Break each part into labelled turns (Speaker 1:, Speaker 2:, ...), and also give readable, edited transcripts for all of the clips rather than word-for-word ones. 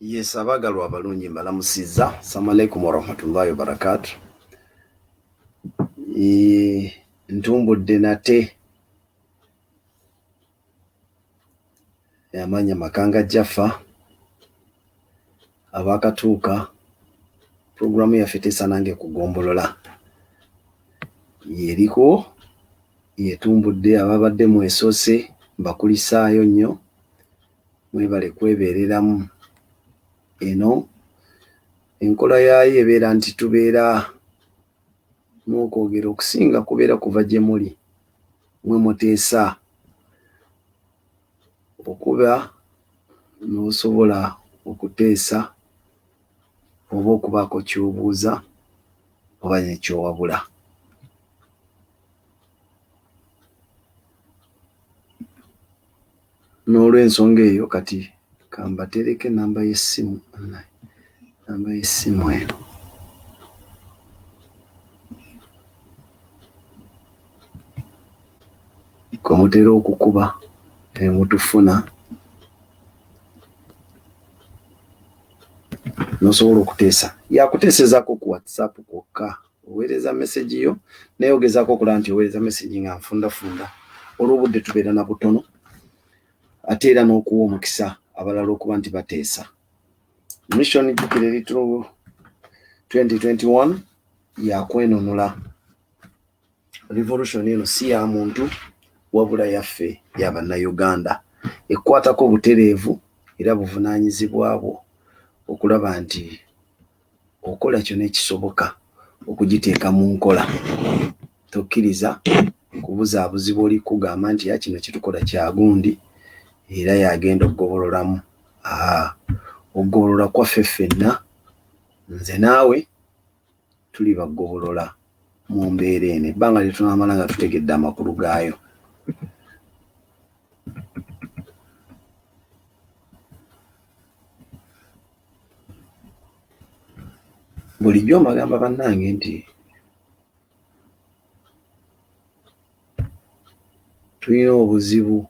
Speaker 1: Yes, abagalwa abalungi mbalamusizza. Assalamu alaikum warahmatullahi wabarakatuh. Ntumbudde nate yamanya makanga Jaffa abakatuuka programu yaffe teesa nange kugombolola yeriko yetumbudde ababadde mwesoose mbakulisaayo nnyo mwebale kwebeereramu. Eno enkola yaayo ebeera nti tubeera n'okwogera okusinga kubeera kuva gye muli mwe muteesa okuba n'osobola okuteesa oba okubaako ky'obuuza oba nekyowabula. N'olw'ensonga eyo kati kambatereke namba y'essimu eno. Kwe mutera okukuba mutufuna n'osobola okuteesa. Yakuteesezaako ku WhatsApp kwokka, oweereza message yo naye ogezaako okulaba nti oweereza message nga nfundafunda olw'obudde tubeera na butono, ate era n'okuwa omukisa abalala okuba nti bateesa. Mission Jjukira Eritro 2021 yakwenunula. Revolution eno si ya muntu wabula yaffe ya bannayuganda, ekwatako butereevu era buvunaanyizibwa bwo okulaba nti okola kyonna ekisoboka okugiteeka mu nkola. Tokkiriza kubuzaabuzibwa oli kugamba nti kino kitukola kya gundi era yagenda okugobololamu. Okugobolola kwaffe ffenna, nze naawe tuli bagobolola mu mbeera eno ebbanga lye tunaamala nga tutegedde amakulu gaayo. Bulijjo mbagamba bannange nti tulina obuzibu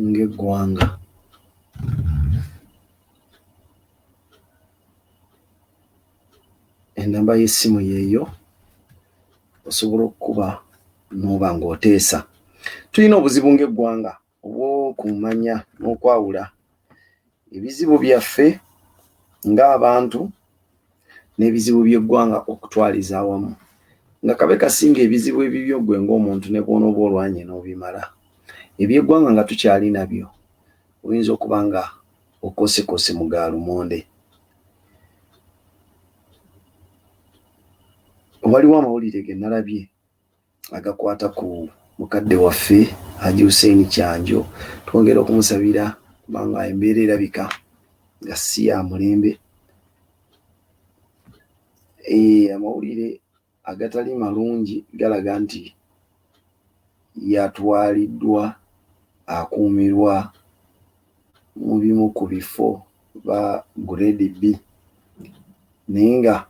Speaker 1: ng'eggwanga. Enamba y'essimu yeeyo osobola okukuba n'oba ng'oteesa. Tulina obuzibu ng'eggwanga obw'okumanya n'okwawula ebizibu byaffe ng'abantu n'ebizibu by'eggwanga okutwaliza awamu. Nga kabe kasinga ebizibu ebibyo ggwe ng'omuntu ne bw'onooba olwanye n'obimala, eby'eggwanga nga tukyali nabyo oyinza okuba nga okosekose mu gaalumonde. Waliwo amawulire ge nalabye agakwata ku mukadde waffe Haji Hussein Kyanjo. Twongera okumusabira kubanga embeera erabika nga si ya mulembe. Amawulire agatali malungi galaga nti yatwaliddwa akuumirwa mu bimu ku bifo ba grade B, naye nga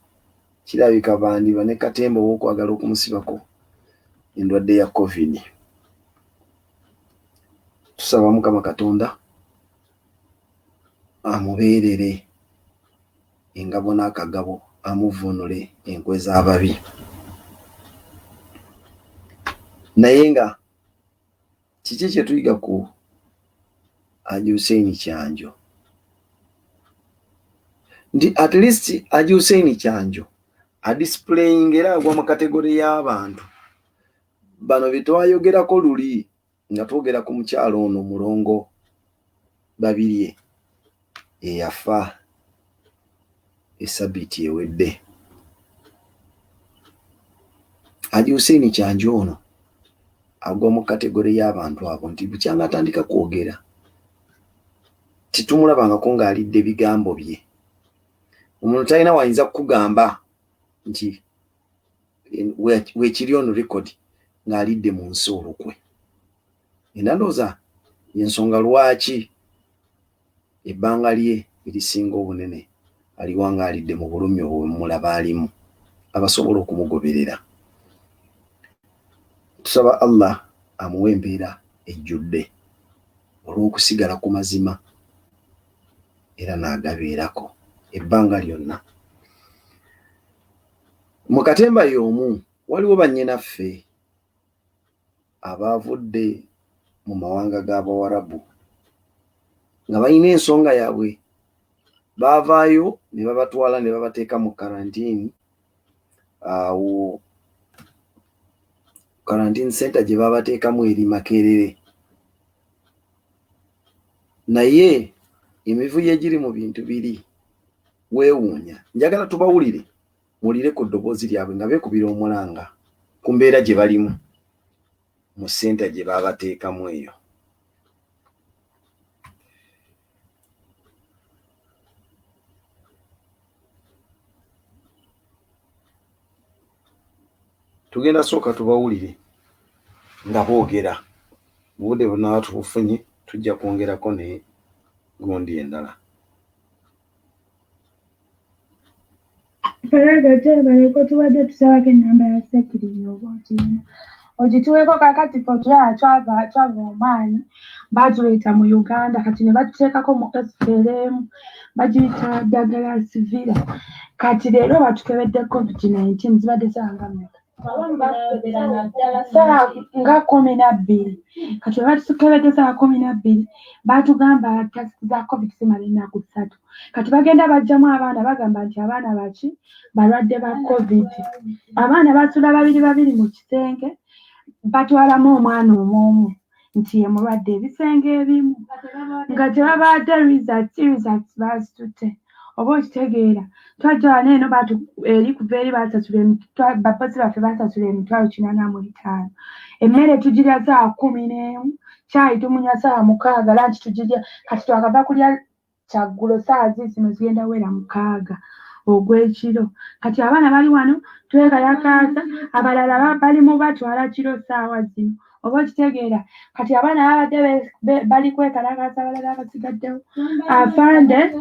Speaker 1: kirabika bandiba ne katemba w'okwagala okumusibako endwadde ya COVID. Tusaba Mukama Katonda amubeerere engabo n'akagabo, amuvvuunule enkwe z'ababi. Naye nga kiki kye tuyiga ku Haji Hussein Kyanjo? Nti at least Haji Hussein Kyanjo adisplaying era agwa mu kategori y'abantu bano bye twayogerako luli nga twogera ku mukyalo ono Mulongo Babirye eyafa esabbiiti ewedde. Haji Hussein Kyanjo ono agwa mu kategori y'abantu abo nti bukyanga atandika kwogera titumulabangako ng'alidde ebigambo bye. Omuntu talina wayinza kukugamba nti weekiri ono record ng'alidde mu nsi olukwe. Era ndowooza ensonga lwaki ebbanga lye erisinga obunene aliwa ng'alidde mu bulumi obwemulaba alimu abasobola okumugoberera. Tusaba Allah amuwe embeera ejjudde olw'okusigala ku mazima era n'agabeerako ebbanga lyonna. Mu katemba y'omu waliwo bannyinaffe abaavudde mu mawanga g'Abawarabu nga balina ensonga yaabwe, baavaayo ne babatwala ne babateeka mu karantiini. Awo karantiini center gye babateekamu eri Makerere. Naye emivuyo egiri mu bintu biri weewuunya. Njagala tubawulire, mulire ku ddoboozi lyabwe nga beekubira omulanga ku mbeera gye balimu mu center gye babateekamu eyo. Tugenda sooka tubawulire nga boogera. Mu budde bunaaba tubufunye tujja kwongerako ne gundi endala.
Speaker 2: Bareko tubadde tusabako ennamba ya Ssekirinnya oba okiina ogituweeko kakati ffe twava Oman baatuleeta mu Uganda kati ne batuteekako mu SPLM bagiyita ddagala sivira. Kati leero batukebedde COVID-19 zibadde sanga mmeka nga 12. Kati batukebedde saa 12 baatugamba tasiti za COVID zimala ennaku 3. Kati bagenda bajjamu abaana bagamba nti abaana baki balwadde ba COVID. Abaana basula babiri mu kisenge batwalamu omwana omu nti ye mulwadde ebisenge ebimu nga tebabadde results bazitutte. Oba okitegeera twajja wano eno eri kuva eri bapozi baffe basasula $80,000. Emmere tugirya saa 11, caayi tumunywa saa 6, lanchi tugirya kati twakava kulya kyaggulo saa zino zigenda wera 6 ogw'ekiro. Kati abaana bali wano twekalakaasa, abalala balimu batwala kiro saawa zino. Oba okitegeera kati abaana babadde bali kwekalakaasa, abalala basigaddewo. Afande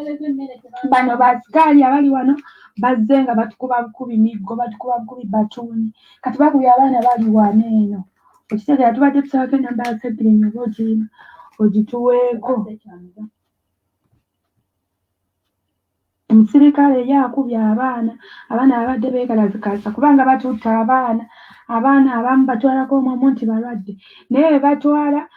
Speaker 2: bano basikaali abali wano bazze nga batukuba bukubi miggo, batukuba bukubi batuuni. Kati bakubye abaana bali wano eno. Okitegeera tubadde tusabako ennamba ya Ssekirinnya oba ogiina ogituweeko. Omusirikale yakubye abaana babadde beekalakaasa kubanga batutta abaana abamu batwalako omwamu nti balwadde naye batwala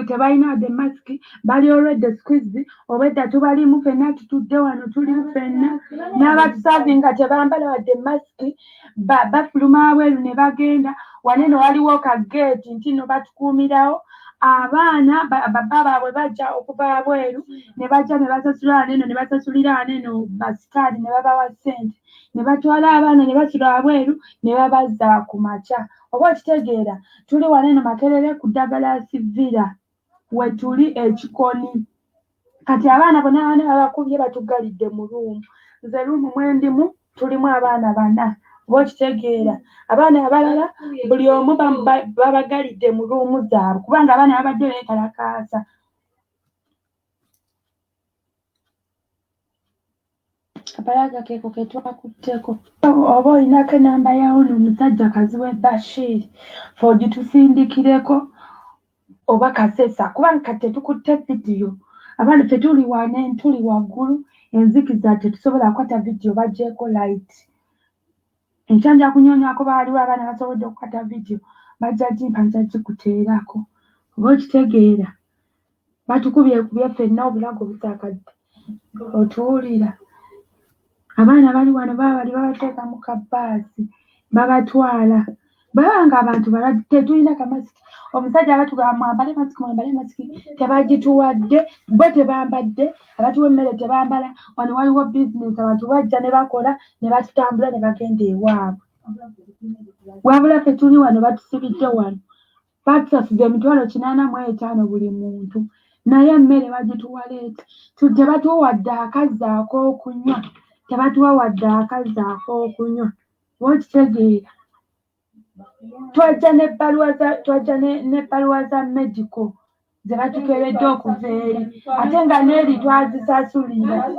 Speaker 2: tebalina wadde masiki, bali olwedde squeeze obwedda tubalimu ffenna tutudde wano tulimu ffenna n'abatusavinga tebambala wadde masiki bafuluma wabweru ne bagenda waneno waliwo kageeti nti no batukuumirawo. Abaana baba baabwe bajja okuva wabweru ne bajja ne basasula waneno ne basasulira waneno basikaali ne babawa ssente ne batwala abaana ne basula wabweru ne babazza ku makya. Oba okitegeera tuli waneno Makerere ku ddagala sivira we tuli ekikoni. Kati abaana bonna babakubye batuggalidde mu ruumu. Nze ruumu mwendimu tulimu abaana 4. Oba okitegeera abaana abalala buli omu babagalidde mu ruumu zaabwe kubanga abaana babadde beekalakaasa. Akapalaga keeko ke twakutteko. Oba olinako ennamba yawo omusajja Kaziwe Bashir fe ogitusindikireko oba Kasesa kubanga kati tetukutte vidiyo. Abaana tetuli wane tuli waggulu enzikiza tetusobola kukwata vidiyo baggyeko light. Enkyanja kunyonyako baaliwo abaana basobodde okukwata vidiyo bajja gimpa nja gikuteerako. Oba okitegeera batukubye ffenna obulago busaakadde. Otuwulira abaana bali wano bali babateeka mu kabbaasi babatwala babanga abantu balwadde tetulina kamasiki. Omusajja abatugamba mwambale masiki tebagituwadde bo tebambadde, abatuwa emmere tebambala. Wano waliwo bizinesi abantu bajja ne bakola ne batutambula ne bagenda ewaabwe. Wabula ffe tuli wano batusibidde wano batusasudde $80,000 buli muntu naye emmere bagituwaleeta tebatuwa wadde akazzi ak'okunywa. Tebatuwa wadde akazzi ak'okunywa. Okitegeera twajja n'ebbaluwa za medical ze batukebedde okuva eri ate nga n'eri twazisasulira.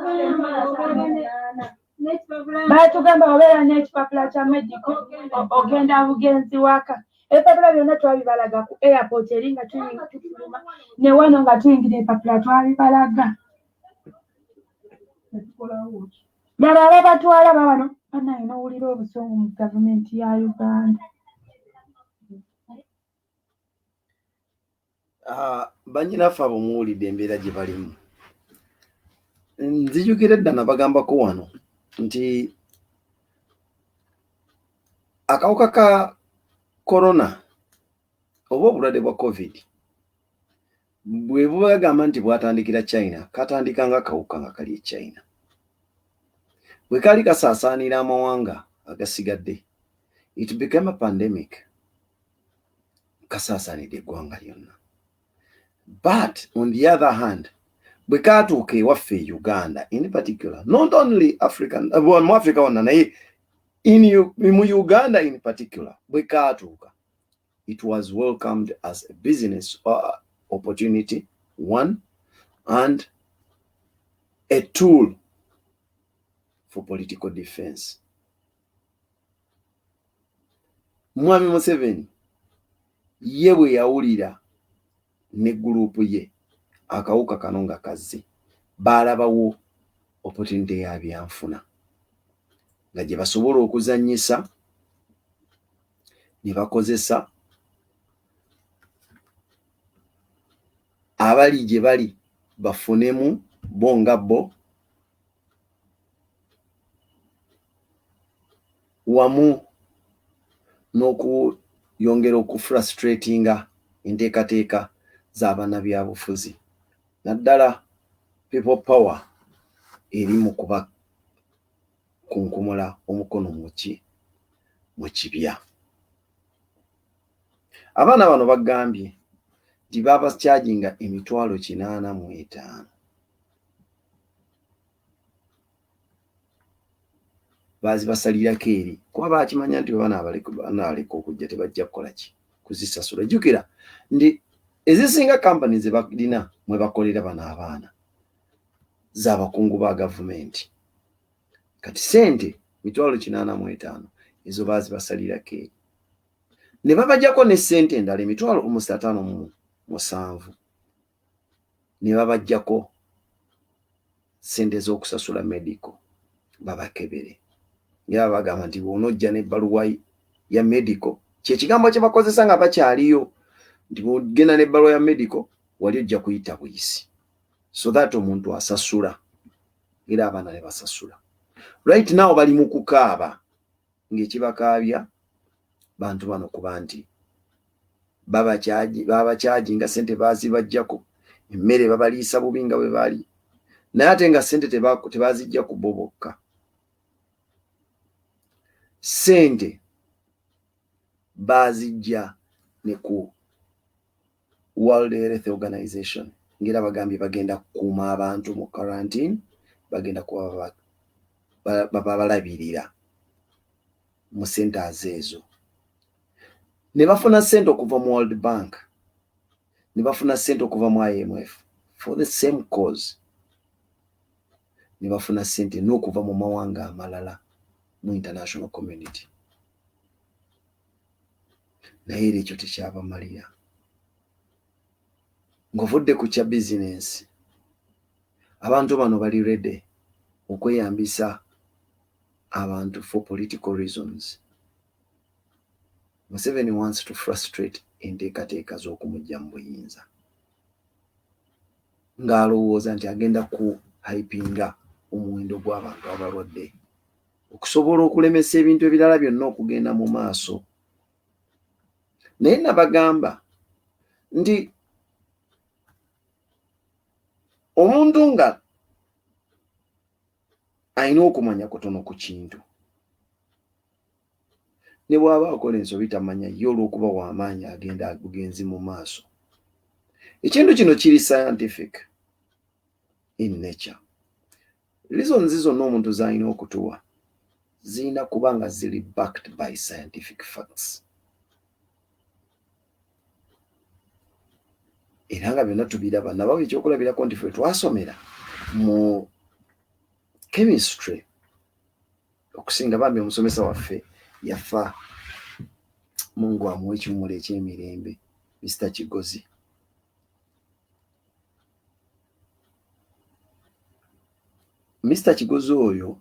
Speaker 2: Baatugamba obeera n'ekipapula kya medical ogenda bugenzi waka. Ebipapula byonna twabibalaga ku airport eri nga tuluma ne wano nga tuyingira ebipapula twabibalaga. balala batwala babano banaye n'owulira obusungu mu gavumenti ya Uganda.
Speaker 1: Banyinaffe abo muwulidde embeera gye balimu. Nzijukira edda nabagambako wano nti akawuka ka korona oba obulwadde bwa COVID bwe bwagamba nti bwatandikira China, katandika nga kawuka nga kali e China. Bwe kali kasaasaanira amawanga agasigadde, it became a pandemic. Kasaasaanidde eggwanga lyonna. But on the other hand, bwe kaatuuka ewaffe Uganda in particular, not only African, mu Africa wonna naye mu Uganda in particular, bwe kaatuuka, it was welcomed as a business opportunity, one, and a tool for political defense. Mwami Museveni ye bwe yawulira ne gurupu ye akawuka kano nga kazze, baalabawo opportunity ya byanfuna nga gye basobola okuzannyisa ne bakozesa abali gye bali bafunemu bo nga bo, wamu n'okuyongera okufrustratinga enteekateeka z'abannabyabufuzi, naddala people power eri mu kuba kunkumula omukono mu kibya. Abaana bano bagambye nti baabakyaginga $85,000. Bazibasalirako eri kuba bakimanya nti banaaleka okujja tebajja kukola ki kuzisasula. Jjukira ndi ezisinga kampani ze balina mwe bakolera bano abaana z'abakungu ba gavumenti. Kati sente $85,000 ezo bazibasalirako eri, ne babajjako ne sente endala $57,000 ne babajjako sente z'okusasula medical babakebere. Nga bagamba nti bw'onojja n'ebbaluwa ya medical, kyekigambo kye bakozesa nga bakyaliyo, nti bw'ogenda n'ebbaluwa ya medical wali ojja kuyita buyisi, so that omuntu asasula, era abaana ne basasula. Right now bali mu kukaaba ng'ekibakaabya bantu bano kuba nti babakyaji nga sente bazibajjako, emmere babaliisa bubi nga bwe bali, naye ate nga sente tebazijja ku bo bokka. Sente bazijja ne ku World Health Organization ngera bagambye bagenda kukuuma abantu mu quarantine, bagenda kuba balabirira mu centers ezo. Ne bafuna sente okuva mu World Bank, ne bafuna sente okuva mu IMF for the same cause, ne bafuna sente n'okuva mu mawanga amalala mu international community. Naye ekyo tekyabamalira. Ng'ovudde ku kya bizinensi, abantu bano bali ready okweyambisa abantu for political reasons. Museveni wants to frustrate enteekateeka z'okumujja mu buyinza, ng'alowooza nti agenda ku hypinga omuwendo gw'abantu abalwadde okusobola okulemesa ebintu ebirala byonna okugenda mu maaso. Naye nabagamba nti omuntu nga alina okumanya kutono ku kintu, ne bw'aba akola ensobi tamanya ye olw'okuba w'amaanyi agenda bugenzi mu maaso. Ekintu kino kiri scientific in nature. Reasons zonna omuntu z'alina okutuwa zirina kuba nga ziri backed by scientific facts. Era nga byonna tubiraba, nabawo ekyokulabirako nti ffe twasomera mu chemistry okusinga bambi omusomesa waffe yafa, Mungu amuwe ekiwummulo eky'emirembe, Mr. Kigozi. Mr. Kigozi oyo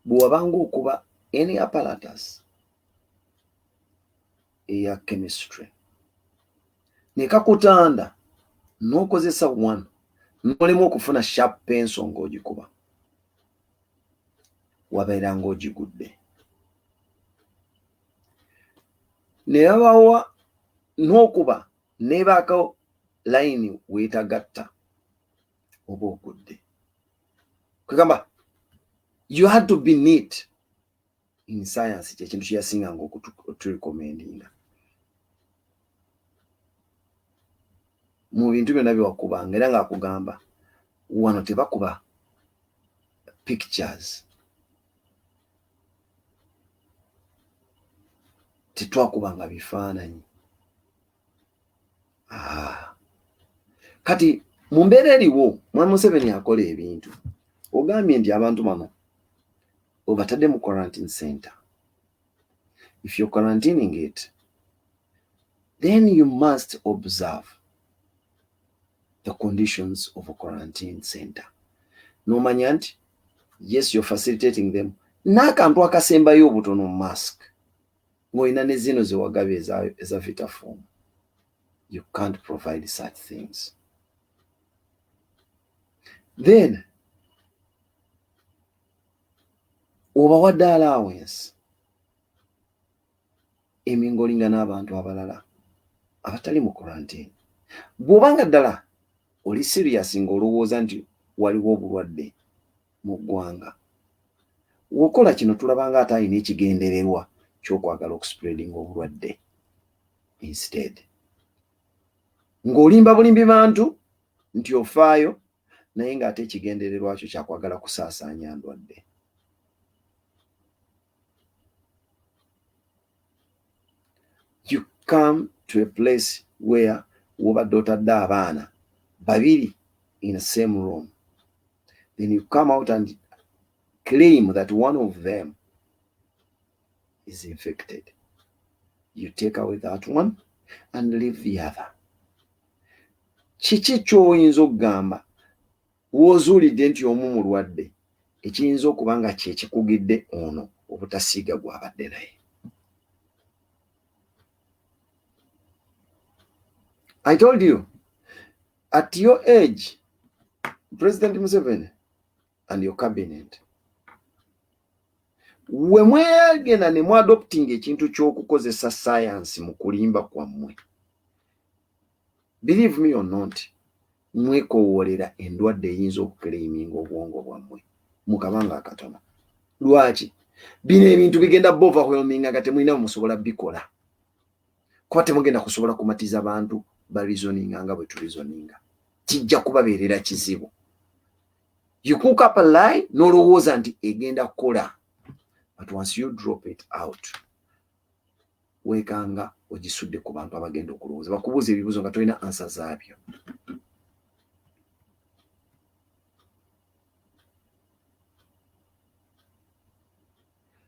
Speaker 1: bw'wabanga okuba any apparatus eya chemistry ne kakutanda n'okozesa 1 n'olemu okufuna sharp pencil ng'ogikuba, wabeera ng'ogigudde. Ne yabawa n'okuba n'ebaako line weetagatta oba ogudde. Kugamba you had to be neat in science, kyekintu kye yasinganga okuturecommendinga. Mu bintu byonna byewakubanga era ng'akugamba wano tebakuba pictures, tetwakubanga bifaananyi. Kati mu mbeera eriwo Mwami Museveni akola ebintu, ogambye nti abantu bano obatadde mu quarantine center. If you're quarantining it, then you must observe the conditions of a quarantine center. Nomanya nti yes, you're facilitating them. N'akantu akasembayo obutono mask ng'olina ne zino ze wagaba eza Vitafoam. You can't provide such things. Then obawadde allowance emingolinga n'abantu abalala abatali mu quarantine. Bw'obanga ddala oli serious ng'olowooza nti waliwo obulwadde mu ggwanga, wokola kino tulabanga ate alina ekigendererwa ky'okwagala okuspreadinga obulwadde instead. Ng'olimba bulimbi bantu nti ofaayo, naye ng'ate ekigendererwa kyo kyakwagala kusaasaanya ndwadde. You come to a place where wobadde otadde abaana babiri in the same room. Then you come out and claim that one of them is infected. You take away that one and leave the other. Kiki ky'oyinza okugamba w'ozuulidde nti omu mulwadde ekiyinza okuba nga kye kikugidde ono obutasiiga gw'abadde naye? I told you, at your age, President Museveni and your cabinet, we mwegenda ne mu adopting ekintu ky'okukozesa science mu kulimba kwammwe, believe me or not, mwekowoolera endwadde eyinza okuclaiminga obwongo bwammwe mu kabanga akatono. Lwaki? Bino ebintu bigenda overwhelming nga temulina musobola bikola. Kuba temugenda kusobola kumatiza abantu ba reasoninga nga bwe tureasoninga. Kijja kubabeerera kizibu. You cook up a lie n'olowooza nti egenda kukola. But once you drop it out, weekanga ogisudde ku bantu abagenda okulowooza. Bakubuuza ebibuuzo nga tolina answer zaabyo.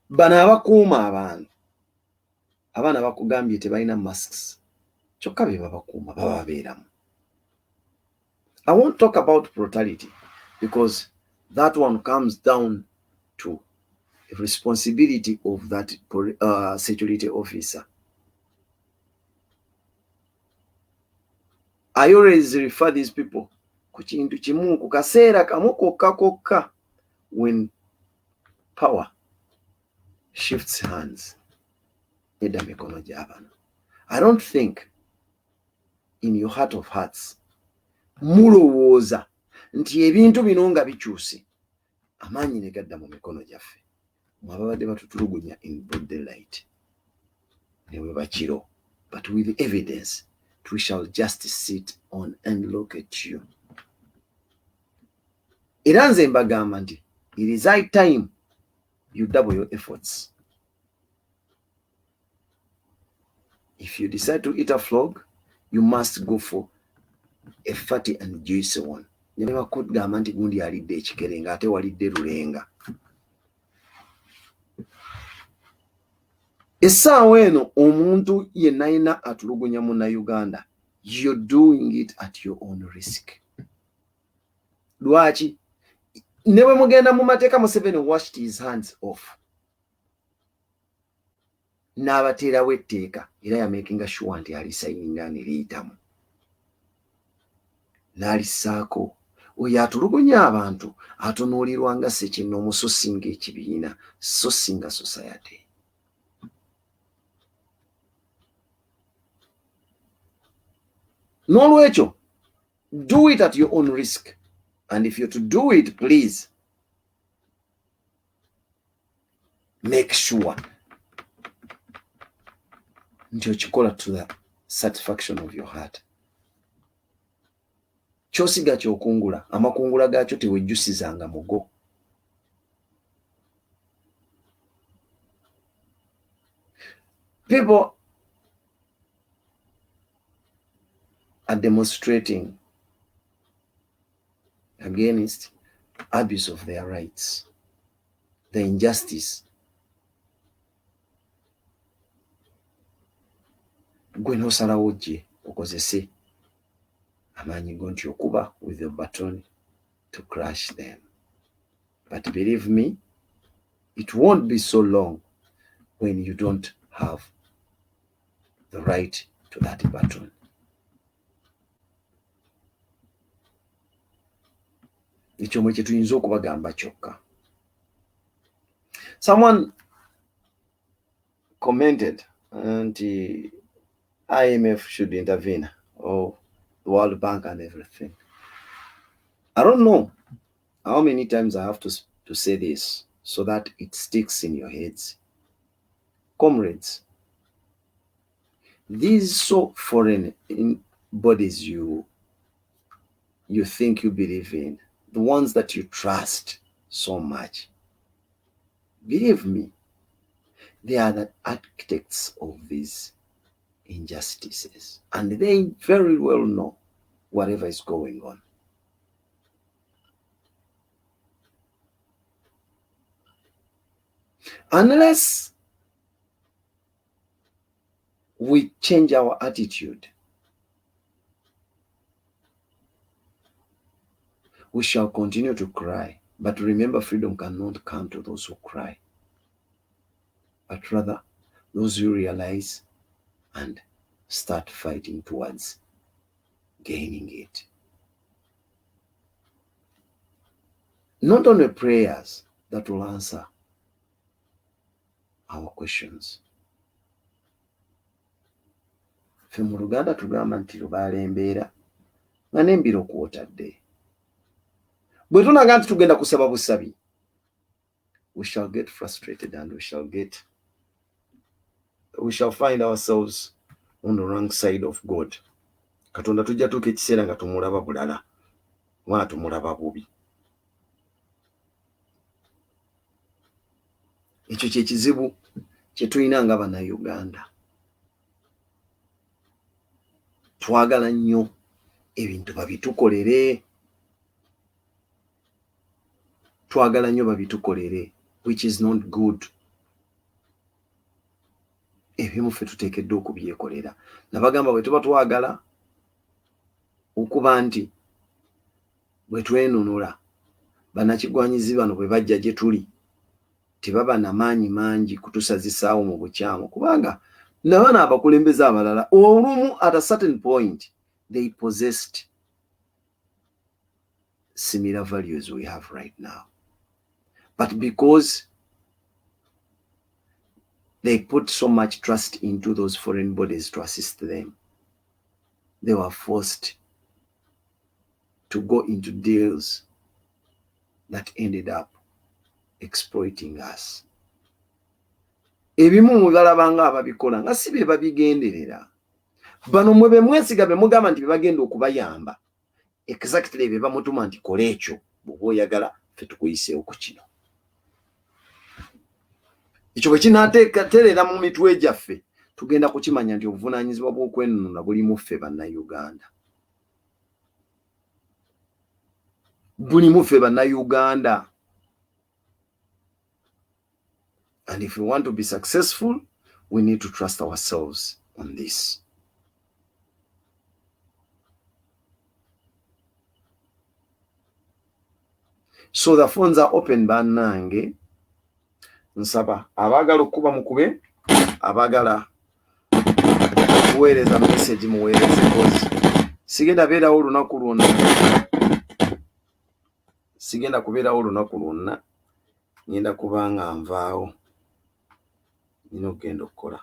Speaker 1: Bano abakuuma abaana bakugambye tebalina masks, kyokka be babakuuma bababeeramu. I won't talk about brutality because that one comes down to the responsibility of that security officer. I always refer these people ku kintu kimu ku kaseera kamu kokka when power shifts hands. Edda mikono gy'abano. I don't think in your heart of hearts mulowooza nti ebintu bino nga bikyuse amaanyi ne gadda mu mikono gyaffe. Mwababadde batutulugunya in broad daylight ne bwe bakiro, but with evidence we shall just sit on and look at you. Era nze mbagamba nti it is high time you double your efforts. If you decide to eat a frog, you must go for a fatty and juicy one. Ne bakugamba nti gundi alidde ekikere nga ate walidde lulenga. Essaawa eno omuntu yenna ayina atulugunya Munnayuganda, you're doing it at your own risk. Lwaki? newe mugenda mu mateeka Museveni washed his hands off n'abateerawo etteeka era yamakinga sure nti alisayininga neliyitamu n'alissaako oyo atulugunya abantu atunuulirwa nga ssekinoomu so singa ekibiina so singa society. N'olwekyo do it at your own risk, and if you're to do it, please make sure nti okikola to the satisfaction of your heart. Kyosiga kyokungula amakungula gaakyo tewejjusizanga mugo. People are demonstrating against abuse of their rights, the injustice. Gwe nosalawo gye okozese amaanyi go nti okuba with the baton to crush them. But believe me, it won't be so long when you don't have the right to that baton. Ekyo mwe kyetuyinza okubagamba kyokka. Someone commented nti IMF should intervene, or the World Bank and everything. I don't know how many times I have to say this so that it sticks in your heads. Comrades, these so foreign bodies you think you believe in, the ones that you trust so much, believe me, they are the architects of these injustices, and they very well know whatever is going on. Unless we change our attitude, we shall continue to cry. But remember, freedom cannot come to those who cry, but rather those who realize and start fighting towards gaining it. Not only prayers that will answer our questions. Ffe mu Luganda tugamba nti lubaala embeera nga n'embiro kwotadde. Bwe tunaga nti tugenda kusaba busabi, we shall get frustrated and we shall find ourselves on the wrong side of God. Katonda tujja tuuka ekiseera nga tumulaba bulala, wana tumulaba bubi. Ekyo kye kizibu kye tulina nga Bannayuganda. Twagala nnyo ebintu babitukolere. Twagala nnyo babitukolere, which is not good. Ebimu ffe tuteekeddwa okubyekolera. Nabagamba bwe tuba twagala okuba nti bwe twenunula bannakigwanyizi bano bwe bajja gye tuli tebaba na maanyi mangi kutusazisaawo mu bukyamu, kubanga nabana abakulembeze abalala olumu at a certain point they possessed similar values we have right now. But because they put so much trust into those foreign bodies to assist them, they were forced to go into deals that ended up exploiting us. Ebimu mubalabanga ababikola nga si bye babigenderera. Bano mwe be mwesiga be mugamba nti bagenda okubayamba. Exactly be bamutuma nti kola ekyo bw'oba oyagala ffe tukuyiseewo ku kino. Ekyo bwe kinaateera mu mitwe gyaffe tugenda kukimanya nti obuvunaanyizibwa bw'okwenunula buli mu ffe Bannayuganda. Buli mu ffe Bannayuganda. And if we want to be successful, we need to trust ourselves on this. So the phones are open bannange. Nsaba abagala okuba mukube abagala kuweereza message muweereze kozi sigenda beerawo olunaku lwonna sigenda kubeerawo olunaku lwonna ngenda kubanga nvaawo nina okugenda okukola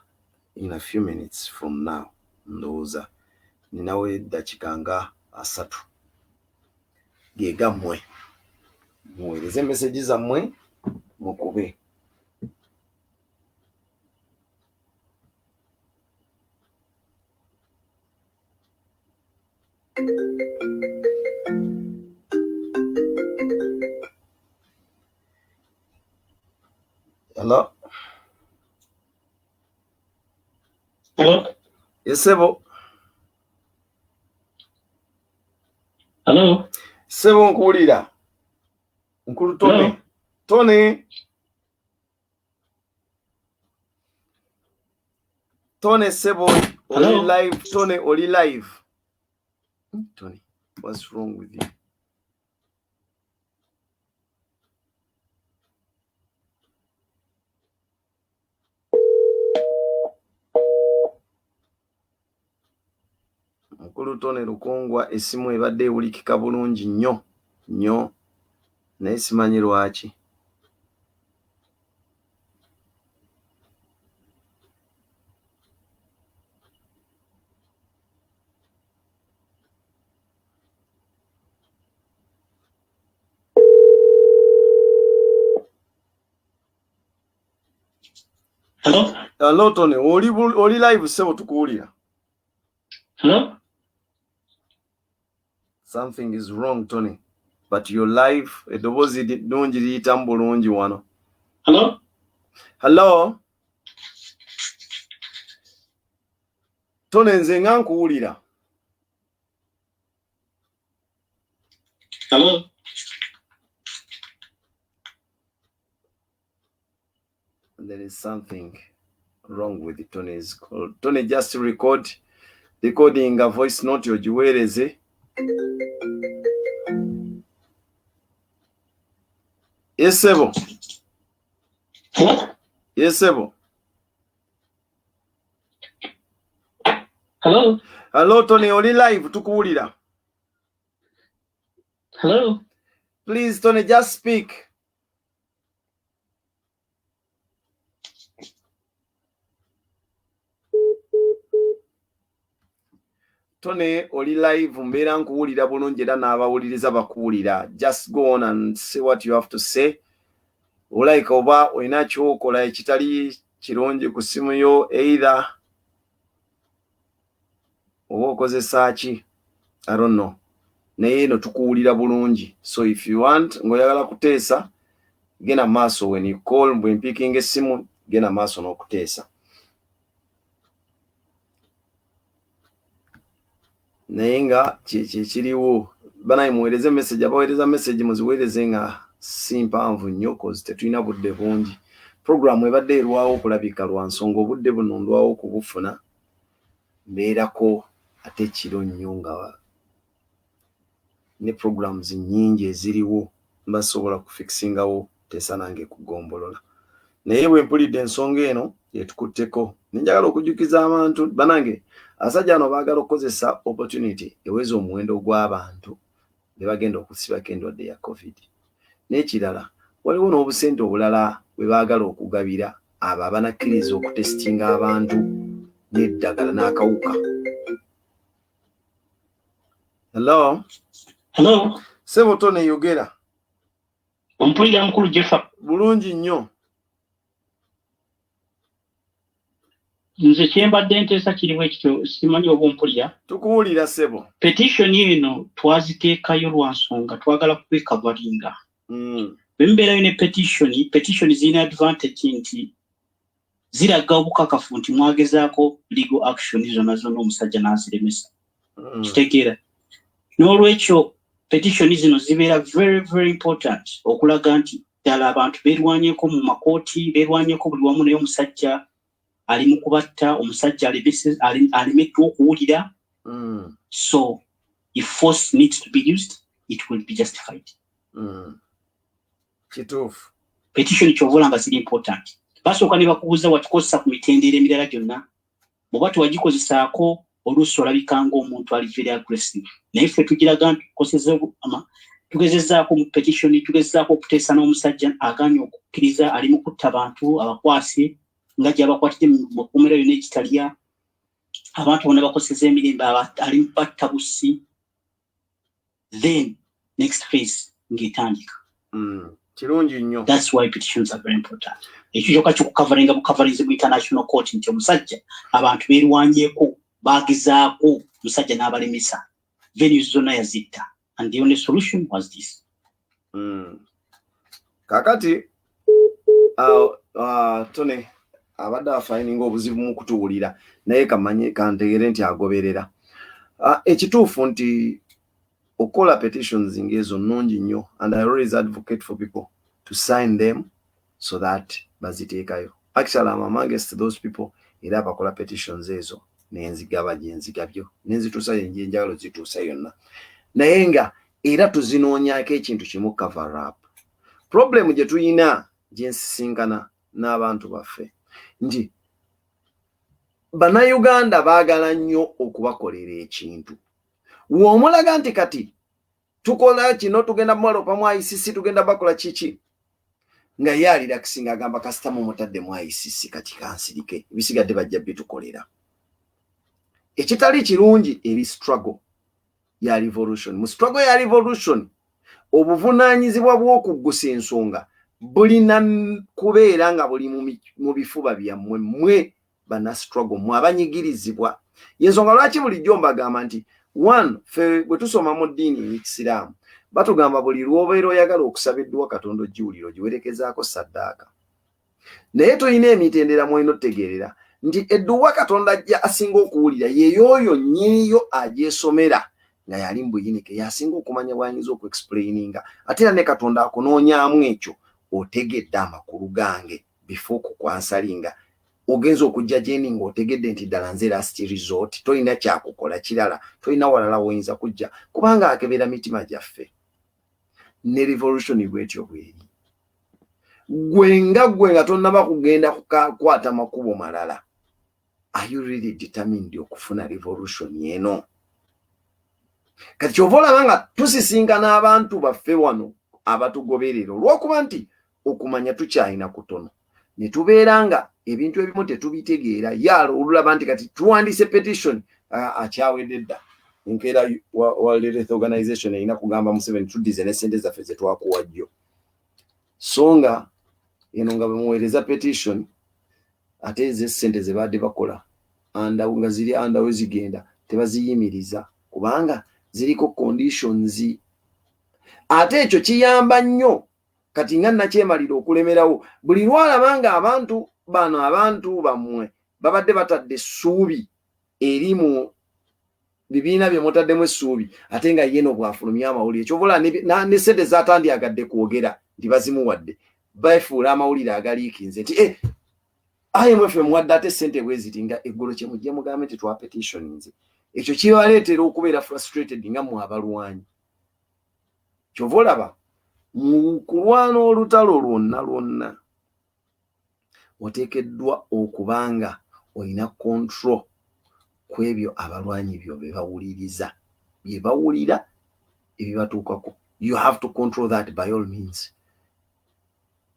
Speaker 1: in a few minutes from now ndowooza ninawo eddakiika nga 3 ge gammwe muweereze message zammwe mukube. Hello?
Speaker 3: Hello?
Speaker 1: Yes, Sebo.
Speaker 3: Hello?
Speaker 1: Sebo nkuwulira. Nkulu Tony.
Speaker 3: Hello?
Speaker 1: Tony. Tony Sebo.
Speaker 3: Hello?
Speaker 1: Oli live. Tony, oli live. Tony, what's wrong with you? Mukulu Tony Lukongwa esimu ebadde ewulikika bulungi nnyo naye simanyi lwaki.
Speaker 3: Hello?
Speaker 1: Hello Tony, oli live Sebo tukuwulira.
Speaker 3: Hello?
Speaker 1: Something is wrong Tony, but you're live. Eddoboozi ddungi liyitamu bulungi wano.
Speaker 3: Hello?
Speaker 1: Hello? Tony nze nga nkuwulira.
Speaker 3: Hello?
Speaker 1: There is something wrong with Tony's call. Tony, just recording a voice note ogiweereze. Yes, Sebo.
Speaker 3: Hello?
Speaker 1: Yes, Sebo.
Speaker 3: Hello?
Speaker 1: Hello, Tony, oli live tukuwulira.
Speaker 3: Hello?
Speaker 1: Please, Tony, just speak. Tony, oli live mbeera nkuwulira bulungi era n'abawuliriza bakuwulira. Just go on and say what you have to say. Olaika oba olina kyokola ekitali kirungi ku simu yo either oba okozesa ki, I don't know. Naye no tukuwulira bulungi. So if you want ng'oyagala kuteesa genda maaso when you call bwe mpikinga essimu genda maaso n'okuteesa. Naye nga kiriwo banayi muweereze message abaweereza message muziweereze nga si mpanvu nnyo cause tetulina budde bungi. Program ebadde erwawo okulabika lwa nsonga obudde buno ndwawo okubufuna mbeerako ate kiro nnyo nga ne programs nnyingi eziriwo mbasobola kufixingawo teesa nange kugombolola. Naye bwe mpulidde ensonga eno yetukutteko ninjagala okujjukiza abantu banange asajja ano baagala okukozesa opportunity eweza omuwendo gw'abantu be bagenda okusibako endwadde ya COVID. N'ekirala waliwo n'obusente obulala bwe baagala okugabira abo abanakkiriza okutesitinga abantu n'eddagala n'akawuka. Hello?
Speaker 3: Hello?
Speaker 1: Sebo Tony yogera.
Speaker 3: Ompulira mukulu Jeffa.
Speaker 1: Bulungi nnyo.
Speaker 3: Nze kyembadde nteesa kirimu ekityo simanyi oba ompulira.
Speaker 1: Tukuwulira Sebo.
Speaker 3: Petition eno twaziteekayo lwa nsonga twagala kwekavalinga. Bwe mubeerayo ne petition zirina advantage nti ziraga obukakafu nti mwagezaako legal action zonna omusajja n'aziremesa. Kitegeera. N'olwekyo petition zino zibeera very very important okulaga nti ddala abantu beerwanyeko mu makooti beerwanyeko buli wamu naye omusajja ali mu kubatta omusajja alemeddwa okuwulira. So if force needs to be used it will be justified.
Speaker 1: kituufu
Speaker 3: petition kyovola nga ziri important basooka ne bakubuuza watukozesa ku mitendera emirala gyonna bw'oba tewagikozesaako oluusi olabikanga omuntu ali very aggressive naye ffe tugiraga nti tugezezzaako mu petition tugezezzaako okuteesa n'omusajja agaanye okukkiriza ali mu kutta abantu abakwase nga gy'abakwatidde mu kkuumiro yonna ekitalya abantu bonna bakoseza emirembe ali mu batta bussi then next phase ng'etandika
Speaker 1: kirungi nnyo.
Speaker 3: That's why petitions are very important. Ekyo kyokka kikukavaringa bukavarizi mu international court nti omusajja abantu beerwanyeeko baagezaako omusajja n'abalemesa venues zonna yazitta and the only solution was this.
Speaker 1: Kakati Tony abadde afayininga obuzibu mu kutuwulira naye kamanye kantegere nti agoberera ekituufu nti okola petitions ngezo nnungi nnyo and I always advocate for people to sign them so that baziteekayo. Actually I'm amongst those people era abakola petitions ezo nenzigaba gyenzigabyo nenzituusa yenjalo zituusa yonna naye nga era tuzinoonyaako ekintu kimu cover up. Problem gye tuyina gyensisinkana n'abantu baffe nti Bannayuganda baagala nnyo okubakolera ekintu. W'omulaga nti kati tukola kino tugenda mwalopa mu ICC tugenda bakola kiki nga yalira kisinga agamba kasita mu mutadde mu ICC kati kansirike bisigadde bajja bitukolera. Ekitali kirungi eri struggle ya revolution. Mu struggle ya revolution obuvunaanyizibwa bw'okuggusa ensonga bulina kubeera nga buli mu bifuba byammwe mmwe bana struggle mu abanyigirizibwa. Yensonga lwaki bulijjo mbagamba nti one fe bwe tusoma mu ddiini y'Ekisiraamu batugamba buli lw'obeera oyagala okusabiddwa Katonda ojjiwuliro giwerekezaako saddaaka. Naye tulina emitendera mwolina otegeerera nti edduwa Katonda ajja asinga okuwulira yeyoyo nnyiniyo agyesomera nga yali mbuyinike yasinga okumanya bw'ayinza okuexplaininga ate era ne Katonda akunoonyaamu ekyo otegedde amakulu gange before kukwansalinga ogenza okujja gyeni ng'otegedde nti ddala nze last resort tolina kyakukola kirala tolina walala woyinza kujja kubanga akebera mitima gyaffe ne revolution bwetyo bweri gwe nga tonnaba kugenda kukwata makubo malala. Are you really determined okufuna revolution eno? Kati kyova olaba nga tusisinkana abantu baffe wano abatugoberera olw'okuba nti okumanya tukyalina kutono ne tubeera nga ebintu ebimu tetubitegeera yalo olulaba nti kati tuwandiise petition akyawedde dda enkeera World Health Organization erina kugamba Museveni tuddize ne ssente zaffe ze twakuwa jjo so nga eno nga bamuweereza petition ate ezo ssente ze badde bakola nga ziri we zigenda tebaziyimiriza kubanga ziriko conditions. Ate ekyo kiyamba nnyo kati nga nakyemalira okulemerawo buli lwalaba nga abantu bammwe babadde batadde essuubi eri mu bibiina bye mutaddemu essuubi ate nga yeno bwafulumya amawulire ekyobola ne ssente zatandyagadde kwogera nti bazimuwadde bafuula amawulire agaliikinze nti IMF muwadde ate ssente bwe ziti nga eggolo kye mujje mugambe nti twa petitions. Ekyo kibaleetera okubeera frustrated nga mu abalwanyi. Kyova olaba mu kulwana olutalo lwonna oteekeddwa okubanga olina control ku ebyo abalwanyi byo bye bawulira ebibatuukako. You have to control that by all means.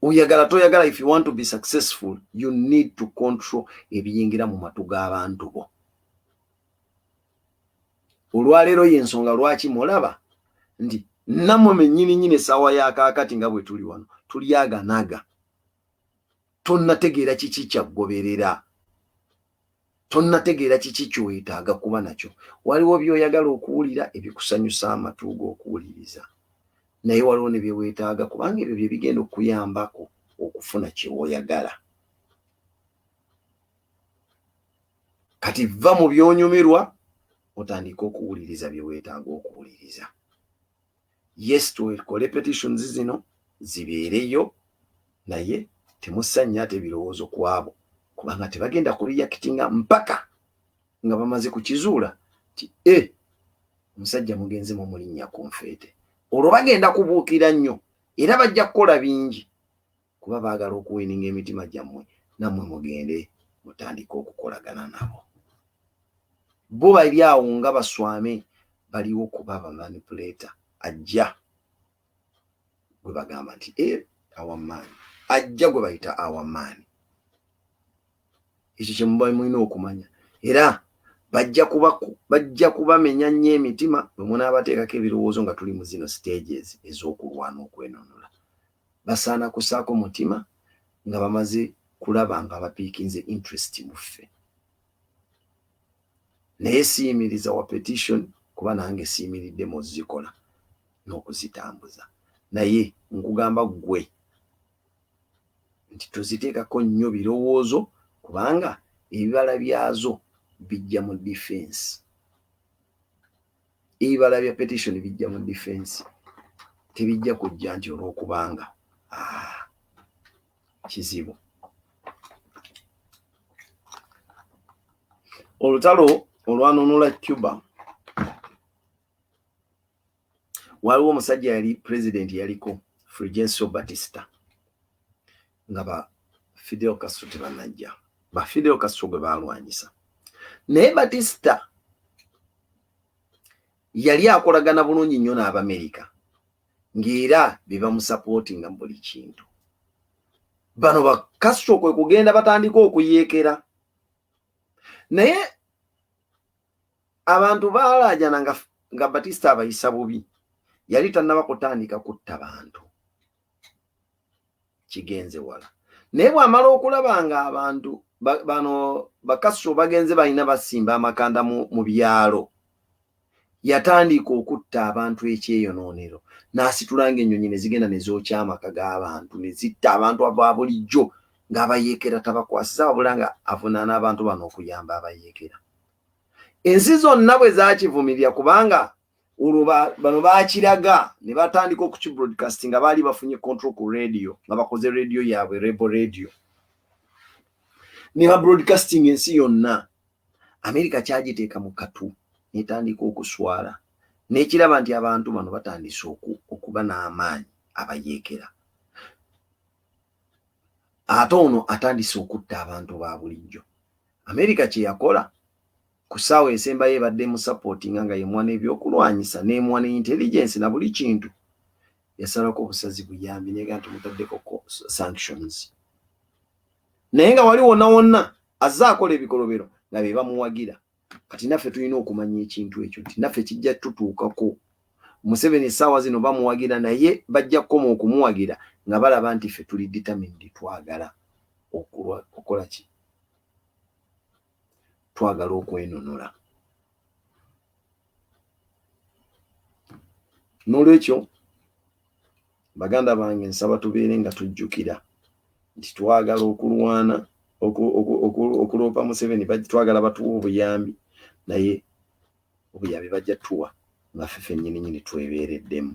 Speaker 1: Oyagala toyagala, if you want to be successful you need to control ebiyingira mu matu g'abantu bo. Olwaleero y'ensonga lwaki mulaba nti nammwe mennyini essaawa y'akaakati nga bwe tuli wano tulyaganaga tonnategeera kiki kyagoberera tonnategeera kiki ky'oyetaaga kuba nakyo. Waliwo by'oyagala okuwulira ebikusanyusa amatu g'okuwuliriza naye waliwo ne byeweetaaga kubanga ebyo bye bigenda okuyambako okufuna kyewoyagala. Kati va mu by'onyumirwa otandika okuwuliriza bye weetaaga okuwuliriza. Yes, tukole petitions zino zibeereyo naye temusanya ate birowoozo kwabo kubanga tebagenda kureactinga mpaka nga bamaze kukizuula ti omusajja mugenze mu mulinnya ku nfeete olwo bagenda kubuukira nnyo era bajja kukola bingi kuba baagala okuwininga emitima gyammwe nammwe mugende mutandika okukolagana nabo. Bo bali awo nga baswame baliwo kuba bamanipulator ajja gwe bagamba nti awamaani ajja gwe bayita awamaani. Ekyo kye muba mulina okumanya era bajja kubamenya nnyo emitima bwe munaabateekako ebirowoozo nga tuli mu zino stages ez'okulwana okwenunula. Basaana kusaako mutima nga bamaze kulaba nga bapiikinze interest mu ffe. Naye siyimiriza wa petition kuba nange siyimiriddemu ozikola n'okuzitambuza. Naye nkugamba gwe nti toziteekako nnyo birowoozo kubanga ebibala byazo bijja mu defense. Ebibala bya petition bijja mu defense. Tebijja kujja nti olw'okubanga kizibu. Olutalo olwanunula Cuba waliwo omusajja yali president yaliko Fulgencio Batista nga ba Fidel Castro tebanajja. Ba Fidel Castro gwe baalwanyisa. Naye Batista yali akolagana bulungi nnyo n'Abamerika ng'era be bamusapootinga mu buli kintu. Bano ba Castro kwe kugenda batandika okuyeekera. Naye abantu baalaajana nga Batista abayisa bubi. Yali tannaba kutandika kutta bantu. Kigenze wala. Naye bw'amala okulaba nga abantu bano ba Castro bagenze balina basimba amakanda mu byalo, yatandika okutta abantu ekyeyonoonero. N'asitulanga ennyonyi ne zigenda ne zookya amaka g'abantu ne zitta abantu aba bulijjo ng'abayeekera tabakwasiza wabula nga avunaana abantu bano okuyamba abayeekera. Ensi zonna bwe zaakivumirira kubanga olwo bano baakiraga ne batandika okukibroadcasting nga baali bafunye control ku radio nga bakoze radio yaabwe Rebel Radio. Ne ba broadcasting ensi yonna. Amerika kyagiteeka mu katu netandika okuswala. N'ekiraba nti abantu bano batandise okuba n'amaanyi abayeekera. Ate ono atandise okutta abantu ba bulijjo. Amerika kye yakola ku ssaawa esembayo ebadde mu supportinga nga yemuwa n'ebyokulwanyisa n'emuwa ne intelligence na buli kintu. Yasalako obusazi buyambi neega nti mutaddeko sanctions. Naye nga wali wonna azze akola ebikolobero nga be bamuwagira. Kati naffe tulina okumanya ekintu ekyo nti naffe kijja tutuukako. Museveni essaawa zino bamuwagira naye bajja kukoma okumuwagira nga balaba nti ffe tuli determined twagala okukola ki? Twagala okwenunula. N'olwekyo baganda bange nsaba tubeere nga tujjukira nti twagala okulwana okuloopa Museveni twagala batuwa obuyambi naye obuyambi bajja tuwa nga ffe ffennyini twebeereddemu.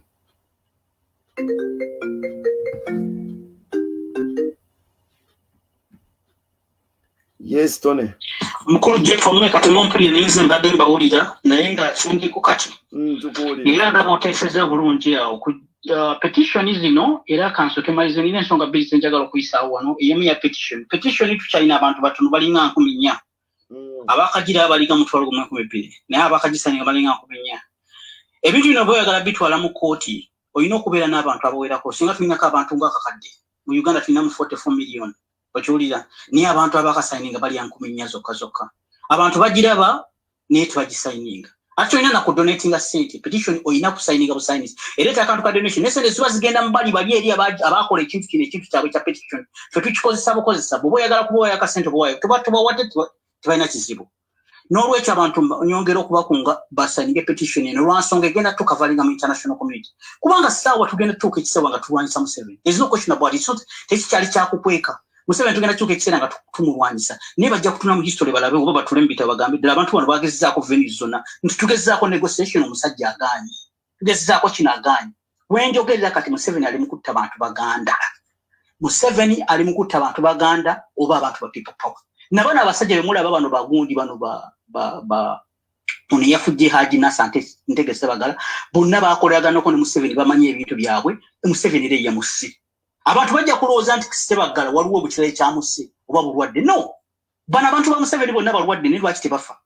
Speaker 1: Yes, Tony.
Speaker 3: Mukulu Jeff omeka tumompuli ninze mbadde mbawulira naye nga sindiko kati. Era ndaba oteeseza bulungi awo petition zino era kansoke malize nina ensonga bbiri zenjagala okuyisaawo wano eyemu ya petition. Petition tukyalina abantu batono balinga 4,000. Abakagira balinga 12,200 naye abakagisaninga balinga 4,000. Ebintu bino bw'oyagala bitwala mu kooti olina okubeera n'abantu abawerako singa tulinako abantu ng'akakadde mu Uganda tulinamu 44 million. Okiwulira naye abantu abakasayininga bali 10,000 zokka. Abantu bagiraba naye tebagisayininga. Ate olina na kudonatinga ssente petition olina kusayininga busayinisi. Ereeta akantu ka donation naye sente ziba zigenda mu bali eri abakola ekintu kino ekintu kyabwe kya petition. Ffe tukikozesa bukozesa bw'oba oyagala kuba owayo akasente obawayo tubawadde tebalina kizibu. N'olwekyo abantu nyongera okubakunga basayininge petition eno lwansonga egenda tukavalinga mu international community. Kubanga ssaawa tugenda tutuuka ekiseera nga tulwanyisa Museveni. There's no question about it. Tekikyali kyakukweka. Museveni tugenda tuuka ekiseera nga tumulwanyisa. Naye bajja kutuna mu history balabe oba batule mu bitabo bagambe ddala abantu bano bagezezaako venues zonna nti tugezezaako negotiation omusajja agaanye. Tugezezaako kino agaanye. Wenjogerera kati Museveni ali mu kutta bantu Baganda. Museveni ali mu kutta bantu Baganda oba abantu ba people power. Na bano abasajja be mulaba bano bagundi bano ono yafudde Haji Nasante Ntege Sebagala bonna bakolagana ko ne Museveni bamanye ebintu byabwe Museveni ile ya musi abantu bajja kulooza nti Sebagala waliwo obukire kya musi oba bulwadde no bana abantu ba Museveni bonna balwadde ne lwaki tebafa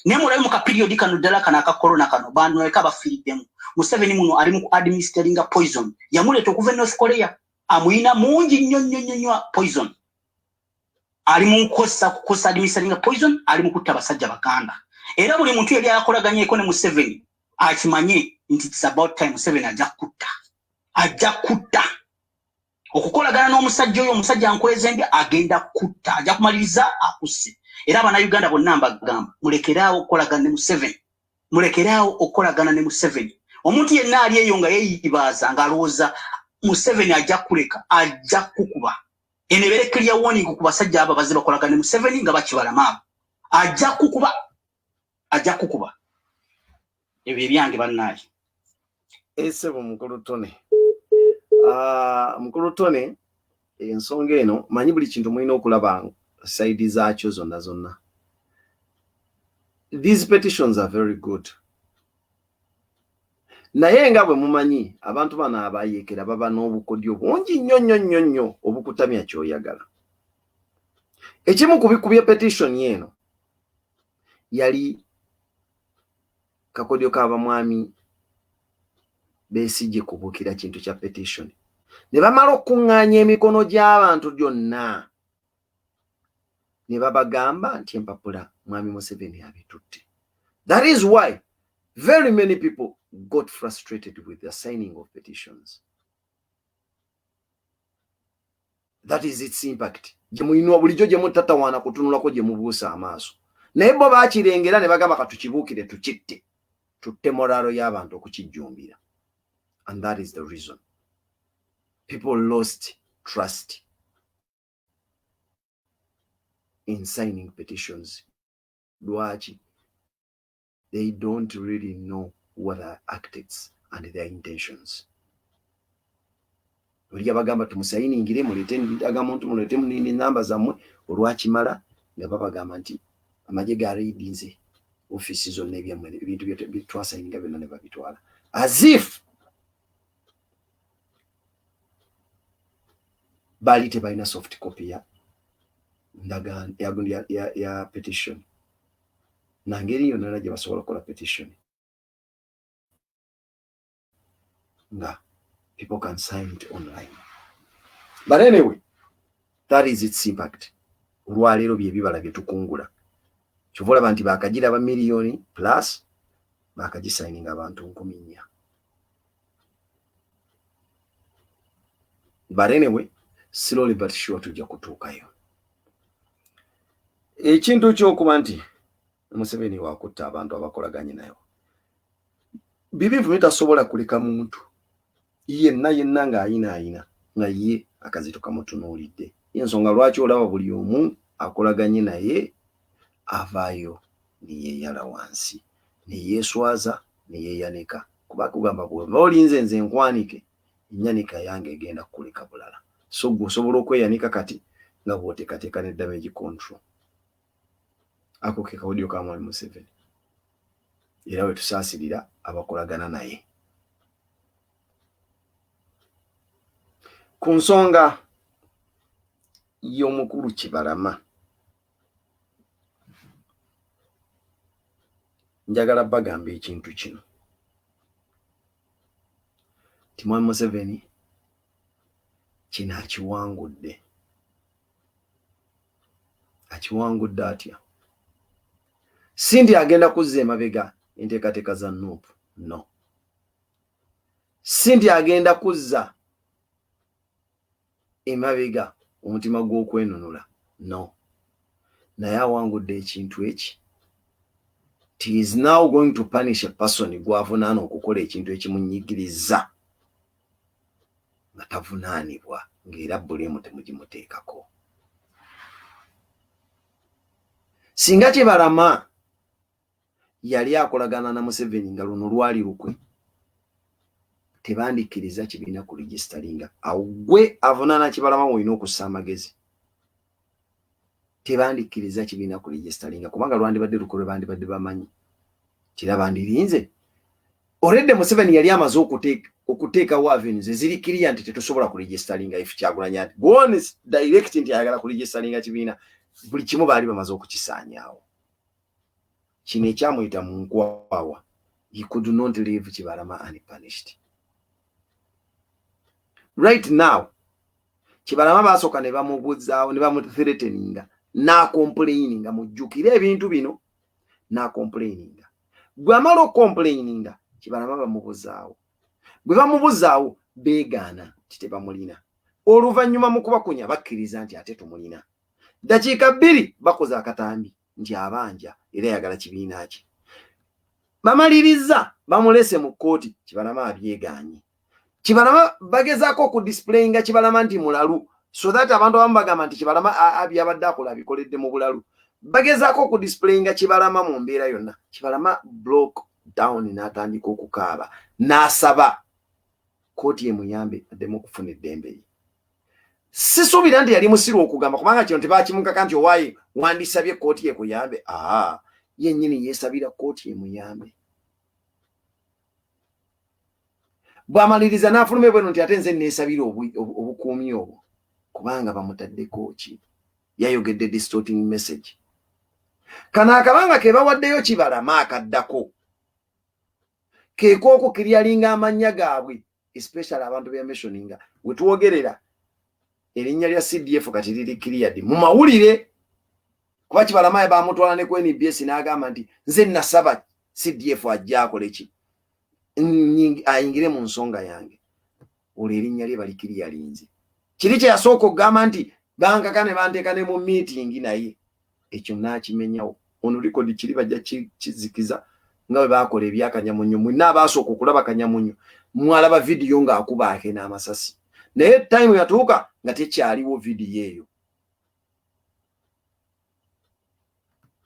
Speaker 3: ne mulayo mu ka period kano ddala kana ka corona kano bantu eka bafiriddemu Museveni muno ali mu administering poison yamuleeta okuva North Korea amuyina mungi nnyo poison ali mu kukosa administering poison ali mu kutta basajja baganda era buli muntu yali akolaganye ko ne Museveni akimanye nti it's about time Museveni ajja kutta okukolagana n'omusajja oyo omusajja ankwezembe agenda kutta ajja kumaliriza akuse era abana Uganda bonna mbagamba mulekeraawo okukolagana ne Museveni mulekeraawo okukolagana ne Museveni omuntu yenna ali eyo nga yeeyibaza ng'alowooza Museveni ajja kuleka ajja kukuba enebere clear warning ku basajja aba baziba kolagana ne Museveni nga bakibalama ajja kukuba ebyo ebyange bannaye
Speaker 1: esebo mukulu tone ensonga eno manyi buli kintu mulina okulaba side zaakyo zonna these petitions are very good naye nga bwe mumanyi abantu bano abayekera baba n'obukodyo bungi nnyo obukutamya kyoyagala ekimu kubikubye petition yeno yali kakodyo k'abamwami Besigye kubukira kintu kya petition ne bamala okuŋŋaanya emikono gy'abantu gyonna ne babagamba nti empapula mwami Museveni abitutte. That is why very many people got frustrated with the signing of petitions. That is its impact. Jemuinwa bulijjo gye mutatawaana kutunulako gye mubuusa amaaso naye bo baakirengera ne bagamba katukibuukire tukitte tutte moralo y'abantu okukijjumbira. And that is the reason. People lost trust in signing petitions. Lwaki? They don't really know what are acts and their intentions. Oli abagamba tumusayiningire mulete ndagamuntu mulete munini namba zammwe olwakimala nga babagamba nti amaje garidinze offices zonna ebyamwe ebintu byetwasayininga byonna ne babitwala as if bali tebalina soft copy ya ndagano ya petition nangeri yonna gye basobola kola petition nga people can sign it online. But anyway, that is its impact. Olwaleero byebibala bye tukungula kyovola banti bakagira ba million plus bakagisigning abantu 1,000. But anyway, slowly but sure tujja kutuukayo. Ekintu ky'okuba nti Museveni wakutta abantu abakolaganye nayo bibivu bitasobola kuleka muntu yenna ng'ayina nga ye akazito kamutunuulidde. Ensonga lwaki olaba buli omu akolaganye naye avaayo niyeyala wansi neyeeswaza neyeeyanika kuba kugamba bw'oba olinze nze nkwanike ennyanika yange egenda kukuleka bulala. So osobola okweyanika kati nga bw'oteekateeka ne damage control. Ako ke kawulyo ka mwami Museveni era we tusaasirira abakolagana naye. Ku nsonga y'omukulu Kibalama njagala bagamba ekintu kino ti mwami Museveni kino akiwangudde atya sindi agenda kuzza emabega enteekateeka za Nuupu no sindi agenda kuzza emabega omutima gw'okwenunula no naye awangudde ekintu eki he is now going to punish a person gwavunaana okukola ekintu ekimunyigiriza nga tavunaanibwa ng'era bulemu temugimuteekako. Singa Kibalama yali akolagana na Museveni nga luno lwali lukwe tebandikkiriza kibiina ku registaringa awo gwe avunaana Kibalama olina okussa amagezi tebandikkiriza kibiina ku registaringa kubanga lwandibadde lukolwe bandibadde bamanyi kiraba ndirinze already Museveni yali amaze okuteeka avenues eziri clear nti tetusobola kuregisteringa if Kyagulanyi nti gwone direct nti ayagala kuregisteringa kibiina buli kimu baali bamaze okukisaanyaawo. Kino ekyamuyita mu nkwawa. He could not leave Kibalama unpunished. Right now Kibalama basooka ne bamubuzaawo ne bamuthreateninga n'akomplaininga mujjukire ebintu bino n'akomplaininga. Gwe amala okomplaininga Kibalama bamubuzaawo. Bwe bamubuzaawo beegaana titebamulina. Oluvannyuma mu kubakunya bakkiriza nti ate tumulina. Dakiika 2 bakoze akatambi nti abanja era yagala kibiina kye. Bamaliriza bamulese mu kkooti Kibalama abyegaanye. Kibalama bagezaako okudisplayinga Kibalama nti mulalu so that abantu abamu bagamba nti Kibalama abyabadde akola abikoledde mu bulalu. Bagezaako okudisplayinga Kibalama mu mbeera yonna. Kibalama block down n'atandika okukaaba n'asaba kkooti emuyambe addemu okufuna eddembe lye. Sisuubira nti yali musiru okugamba kubanga kino tebakimukaka nti owaayi wandisabye kkooti ekuyambe. Yennyini yeesabira kkooti emuyambe. Bw'amaliriza n'afuluma bweno nti ate nze neesabira obukuumi obwo kubanga bamutaddeko ki yayogedde distorting message. Kano akabanga ke bawaddeyo Kibalama akaddako keeko okukiryalinga amannya gaabwe especially abantu be mentioninga we tuwogerera erinnya lya CDF kati liri cleared mu mawulire kuba Kibalama bamutwala ne ku NBS n'agamba nti nze nasaba CDF ajja akole ki ayingire mu nsonga yange. Olwo erinnya lye bali clearinze. Kiri kye yasooka okugamba nti bankaka ne banteeka ne mu meeting naye ekyo n'akimenyawo. Ono record kiri bajja kizikiza nga bwe baakola ebyakanyamunyo mwenna abaasooka okulaba kanyamunyo mwalaba video ng'akuba ake n'amasasi naye time yatuuka nga tekyaliwo video eyo.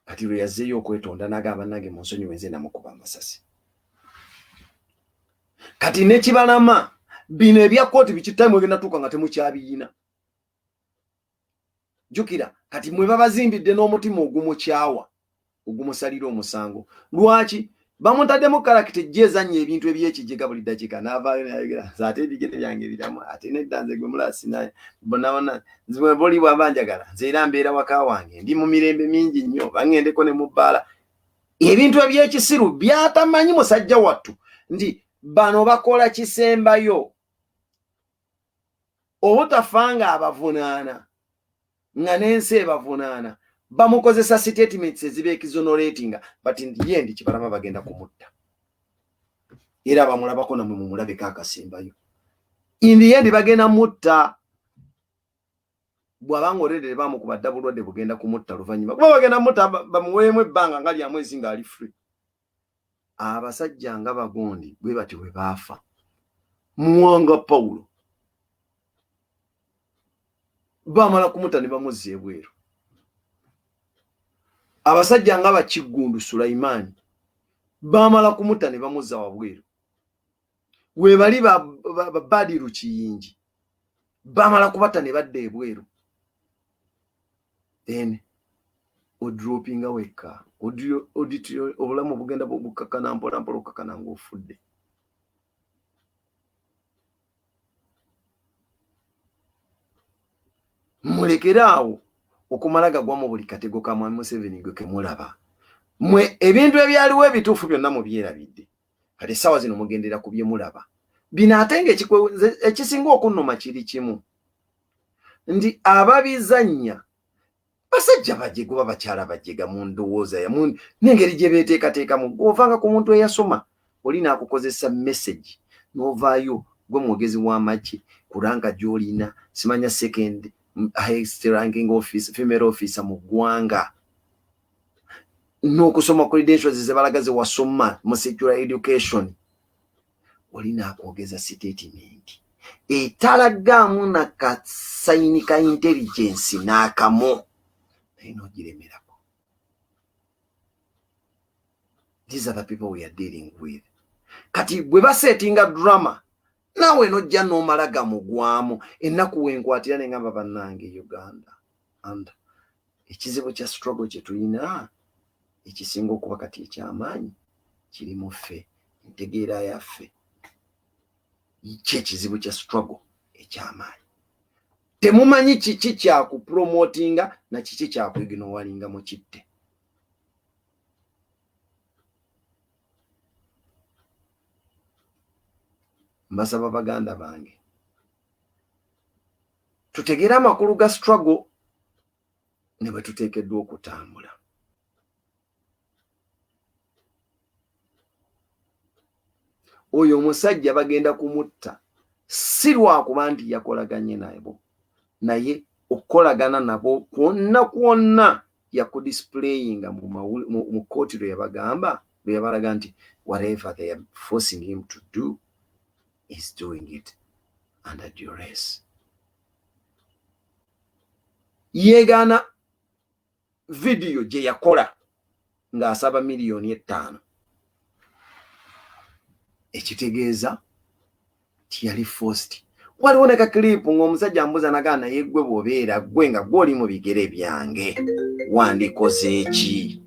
Speaker 1: Kati lwe yazzeeyo okwetonda n'agamba nange mu nsonyi wenze namukuba amasasi. Kati ne Kibalama bino ebya kkooti biki time egenda tuuka nga temukyabiyina. Jukira kati mwe babazimbidde n'omutima ogumukyawa ogumusalira omusango. Lwaki? Bamutaddemu karakita ejjeezanya ebintu eby'ekijega buli dakiika n'avaayo n'ayogera ate ebigere byange biramu ate nedda nze gwe mulasi naye bonabona nzimwe boli bwabanjagala nze era mbeera waka wange ndi mu mirembe mingi nnyo bangendeko ne mu bbaala. Ebintu eby'ekisiru byatamanyi musajja wattu ndi bano bakola kisembayo obutafanga abavunaana nga n'ensi ebavunaana bamukozesa statements ezibe exonerating but ye ndi Kibalama bagenda kumutta era bamulabako namwe mumulabeko akasembayo in the end bagenda mutta bwabanga orede bamukuba bulwadde bugenda kumutta luvannyuma kuba bagenda mutta bamuweemu ebbanga nga lya mwezi nga ali free. Abasajja nga bagondi bwe bati bwe baafa Muwanga Paulo bamala kumutta ne bamuzza ebweru. Abasajja nga Bakiggundu Sulaiman bamala kumutta ne bamuzza wabweru. We bali Badiru Kiyingi bamala kubatta ne badda ebweru. Then odropinga weka obulamu bugenda bukakana mpola mpola okakana ng'ofudde. Mulekeraawo okumala gagwa mu buli katego ka Mwami Museveni gwe kemulaba. Mwe ebintu ebyaliwo ebituufu byonna mubyerabidde. Kati essaawa zino mugendera ku bye mulaba. Bino ate ekisinga okunnuma kiri kimu. Ndi ababizannya basajja bajjega oba bakyala bajjega mu ndowooza yamu n'engeri gye beeteekateekamu. Gw'ovanga ku muntu eyasoma oli n'akukozesa message n'ovaayo gwe mwogezi w'amagye kuranga gy'olina simanya second highest ranking office female officer mu ggwanga n'okusoma credentials ze balaga ze wasoma mu secular education oli n'akwogeza statement etalagaamu na kasayini ka intelligence n'akamu naye n'ogiremerako. These are the people we are dealing with. Kati bwe basetinga drama nawe nojja n'omalaga mugwamu ennaku wenkwatira ne ngamba bannange Uganda and ekizibu kya struggle kye tulina ekisinga okuba kati ekyamaanyi kiri mu ffe entegeera yaffe ky'ekizibu kya struggle eky'amaanyi. Temumanyi kiki kyakupromotinga na kiki kyakwiginowalinga mu kitte. Mbasaba baganda bange tutegeera amakulu ga struggle ne bwe tuteekeddwa okutambula. Oyo omusajja bagenda kumutta si lwakuba nti yakolaganye nabo, naye okukolagana nabo kwonna yakudisplayinga mu kooti lwe yabagamba lwe yabalaga nti whatever they are forcing him to do is doing it under duress. Yegaana video gye yakola ng'asaba $5,000,000 ekitegeeza tiyali forced. Waliwo ne clip ng'omusajja ambuza nagana naye gwe bw'obeera gwe nga gw'oli mu bigere byange wandikoze eki?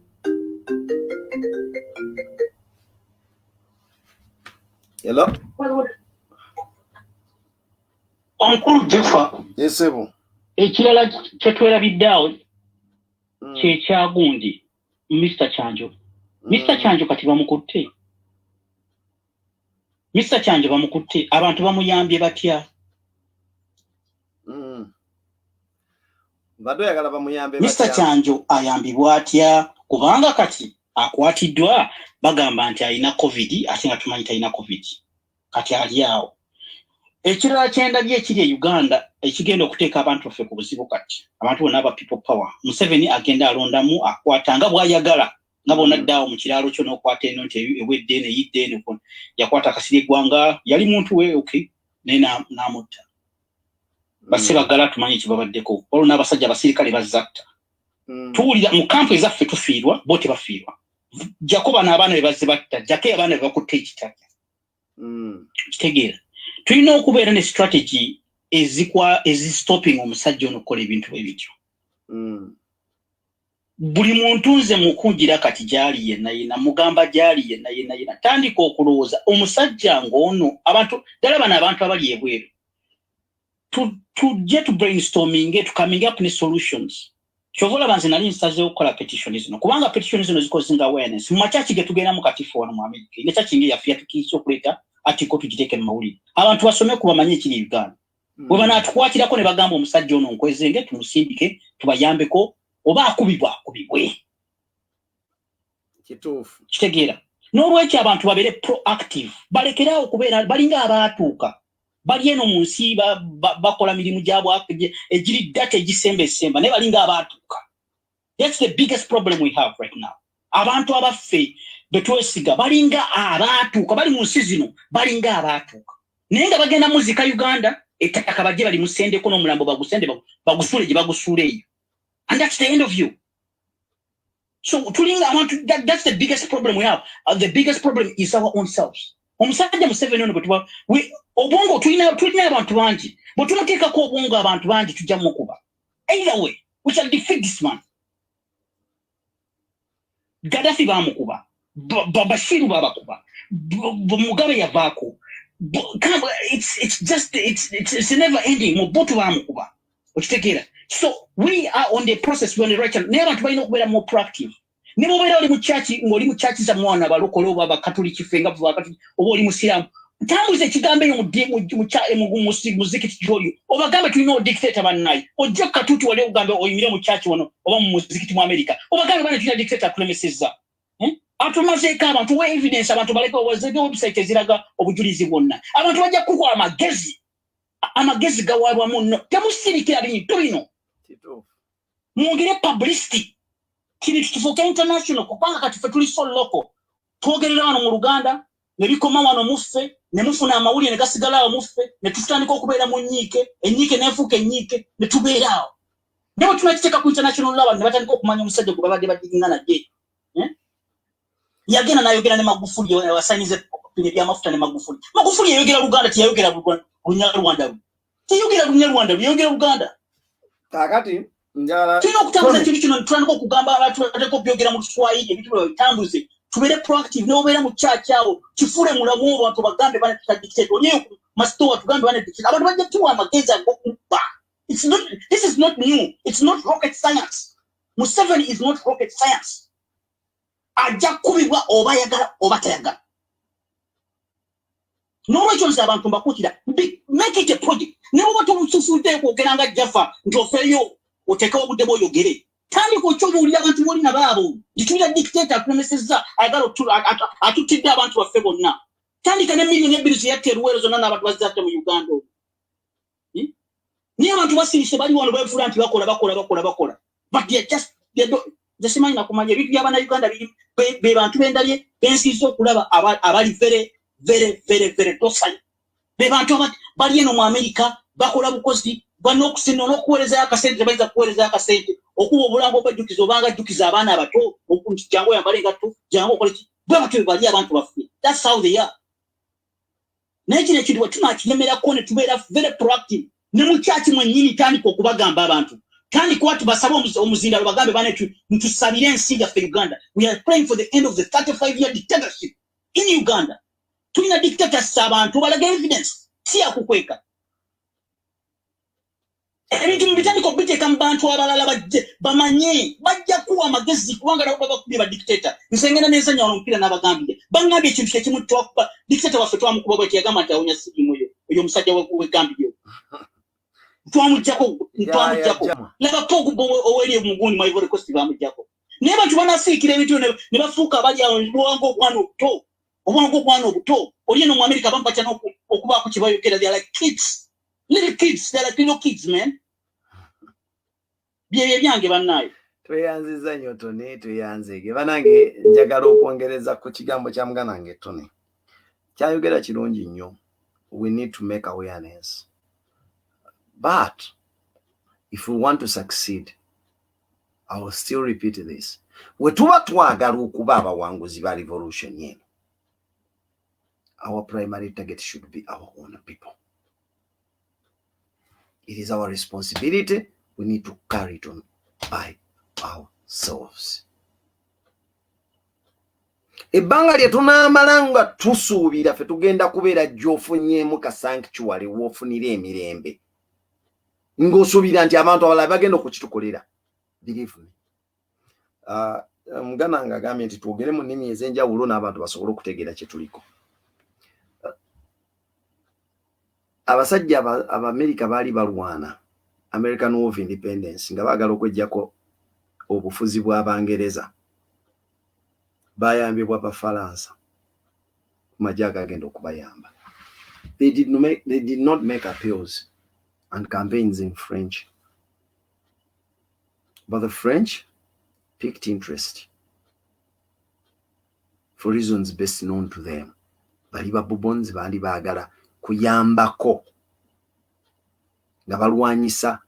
Speaker 1: Hello?
Speaker 3: Onkulu Jefa.
Speaker 1: Yesebo.
Speaker 3: Ekirala kye twerabiddeawo kye kyagundi Mr. Chanjo. Mr. Chanjo kati bamukutte. Mr. Chanjo bamukutte, abantu bamuyambye batya?
Speaker 1: Badoyagala bamuyambe
Speaker 3: batya. Mr. Chanjo ayambibwa atya? Kubanga kati akwatiddwa bagamba nti alina COVID ate nga tumanyi talina COVID. Kati ali awo. Ekirala kyendabye ekiri e Uganda ekigenda okuteeka abantu baffe ku buzibu kati. Abantu bonna aba people power. Museveni agenda alondamu akwata nga bw'ayagala. Nga bonna ddaawo mu kiraalo kyo n'okwata eno nti ewedde eno eyidde eno yakwata akasiri eggwanga yali muntu we okay naye n'amutta. Basse bagala tumanyi ekibabaddeko. Olwo n'abasajja abasirikale bazzatta. Tuwulira mu kampu ezaffe tufiirwa bo tebafiirwa. Jakoba n'abaana be bazze batta jake abaana be bakutte ekitaka. Kitegeera. Tulina okubeera ne strategy ezistopping omusajja ono okukola ebintu ebityo. Buli muntu nze mukunjira kati gyali yenna mugamba gyali yenna tandika okulowooza omusajja ng'ono abantu ddala bano abantu abali ebweru tujje tu brainstorming coming up ne solutions. Kyovola banze nali nsazeewo okukola petition zino kubanga petition zino zikozinga awareness mu makyaki ge tugendamu katifu wano mu America ne kyakingi yaffe yatukiisa okuleeta atiko tugiteeke mu mawulire abantu basome kubamanye ekiri Uganda bwe banatukwatirako ne bagamba omusajja ono nkwezenge tumusindike tubayambeko oba akubibwe
Speaker 1: kituufu
Speaker 3: kitegeera n'olwekyo abantu babeere proactive balekerawo okubeera balinga abaatuuka bali eno mu nsi bakola mirimu gyabwe egiri data egisemba naye balinga abaatuuka. That's the biggest problem we have right now. Abantu abaffe betwesiga balinga abaatuuka bali mu nsi zino balinga abaatuuka naye nga bagenda muzika Uganda ettaka bajje bali musendeko n'omulambo bagusende bagusuule gye bagusuule eyo. And that's the end of you. So that's the biggest problem we have. The biggest problem is our own selves. Omusajja Museveni ono bwetuba obwongo tulina abantu bangi bwe tumuteekako obwongo abantu bangi tujja mukuba. Either way we shall defeat this man. Gaddafi bamukuba, Bashiru babakuba, Mugabe yavaako. It's never ending. Mobutu bamukuba. Okitegeera. So we are on the process, we're on the right channel. Never to be more proactive. Nimo bera oli mu church ngoli mu church za mwana balokole oba bakatoliki fenga bakati oba oli musiramu. Tambuze ekigambe mu muzikiti gy'olyo obagambe tulina odictator bannayi ojja katutu wali ogambe oyimire mu church wano oba mu muzikiti mu America obagambe bana tulina dictator akulemesezza. Atumazeeko abantu we evidence abantu baleka wazege website eziraga obujulizi bwonna abantu bajja kukola amagezi gawaabwa munno temusirikira binyi tulino mwongere publicity kiri tufuuka international kupanga kati ffe tuli so local twogerera wano mu Luganda ne bikoma wano muffe ne mufuna amawulire ne gasigalawo muffe ne tutandika okubeera mu ennyike neefuuka ennyike ne tubeeraawo naye bwe tunakiteeka ku international level ne batandika okumanya omusajja gwe babadde badigingana gye yagenda n'ayogera ne Magufuli wasanyize pine by'amafuta ne Magufuli yayogera Luganda tiyayogera Lunyarwanda tiyayogera Lunyarwanda yayogera Luganda
Speaker 1: kakati njala
Speaker 3: tulina okutambuza ekintu kino tutandika okugamba abantu batandika okubyogera mu Kiswahili ebintu bwe bitambuze tubere proactive n'obeera mu church awo kifule mulamu abantu bagambe bana dictate onye mastowa tugambe bana dictate abantu bajja tuwa amagezi agokuba. This is not new. It's not rocket science. Museveni is not rocket science. Ajja kubibwa oba yagala oba tayagala. N'olwekyo nze abantu mbakutira make it a project. Ne bwoba tobususulte kwogeranga Jaffa nti ofeeyo oteekawo obudde bw'oyogere. Tandika okyobuulira abantu boolina baabo. Gitulira dictator akulemesezza ayagala atutidde abantu baffe bonna. Tandika ne million 2 zeyatta eruweero zonna n'abantu bazzatte mu Uganda. Niye abantu basirise bali wano befuula nti bakola. But they simanyi nakumanya ebintu by'abaana Uganda be bantu b'endabye bensiise okulaba abali very docile. Be bantu bali eno mu America bakola bukozi banokusino n'okuweereza akasente bayinza kuweereza akasente okuba obulango obajjukiza obanga jjukiza abaana abato okunti jangu yambale ngatto jangu okole ki bwe batyo bali abantu baffe. That's how they are. Naye kino ekintu bwe tunakiremerako ne tubeera very proactive ne mu church mwennyini tandika okubagamba abantu kandi kuba tubasaba omuzindalo bagambe bane ntusabire ensi yaffe Uganda. We are praying for the end of the 35-year dictatorship in Uganda. Tulina dictators abantu balaga evidence si akukweka. Ebintu mbitandika okubiteeka mu bantu abalala bamanye bajja kuwa amagezi kubanga nabo baba kubye ba dictator. Nsengenda neza nyawo omupiira n'abagambye bangambye ekintu kyekimu twakuba dictator waffe twamukuba bwe yagamba nti awonya sigimu oyo omusajja w'egambye twamujjako laba Pogba oweri omugundi mu Ivory Coast bamujjako. Naye bantu banasiikira ebintu ne bafuuka abali awo obwangu obwana obuto oli eno mu America bampatya n'okubaako kye bayogera. They are like kids, little kids, they are like little kids, man. Byebyo byange bannaayo.
Speaker 1: Tweyanziza nnyo Tony, tweyanzege banange. Njagala okwongereza ku kigambo kya muganange Tony kyayogera kirungi nnyo. We need to make awareness. But if we want to succeed, I will still repeat this. We tuba twagala okuba abawanguzi ba revolution yeno, our primary target should be our own people. It is our responsibility. We need to carry it on by ourselves. Ebbanga lye tunaamalanga tusuubira ffe tugenda kubeera gy'ofunyeemu ka sanctuary w'ofunira emirembe ng'osuubira nti abantu abalala bagenda okukitukolera. Believe me. Mugana nga agambye nti twogere mu nnimi ez'enjawulo n'abantu basobole okutegeera kye tuliko. Abasajja Abamerika baali balwana American War of Independence nga baagala okweggyako obufuzi bw'Abangereza. Bayambibwa Abafalansa ku magye agagenda okubayamba. They did not make appeals and campaigns in French. But the French picked interest for reasons best known to them. Bali ba Bourbons baali baagala kuyambako nga balwanyisa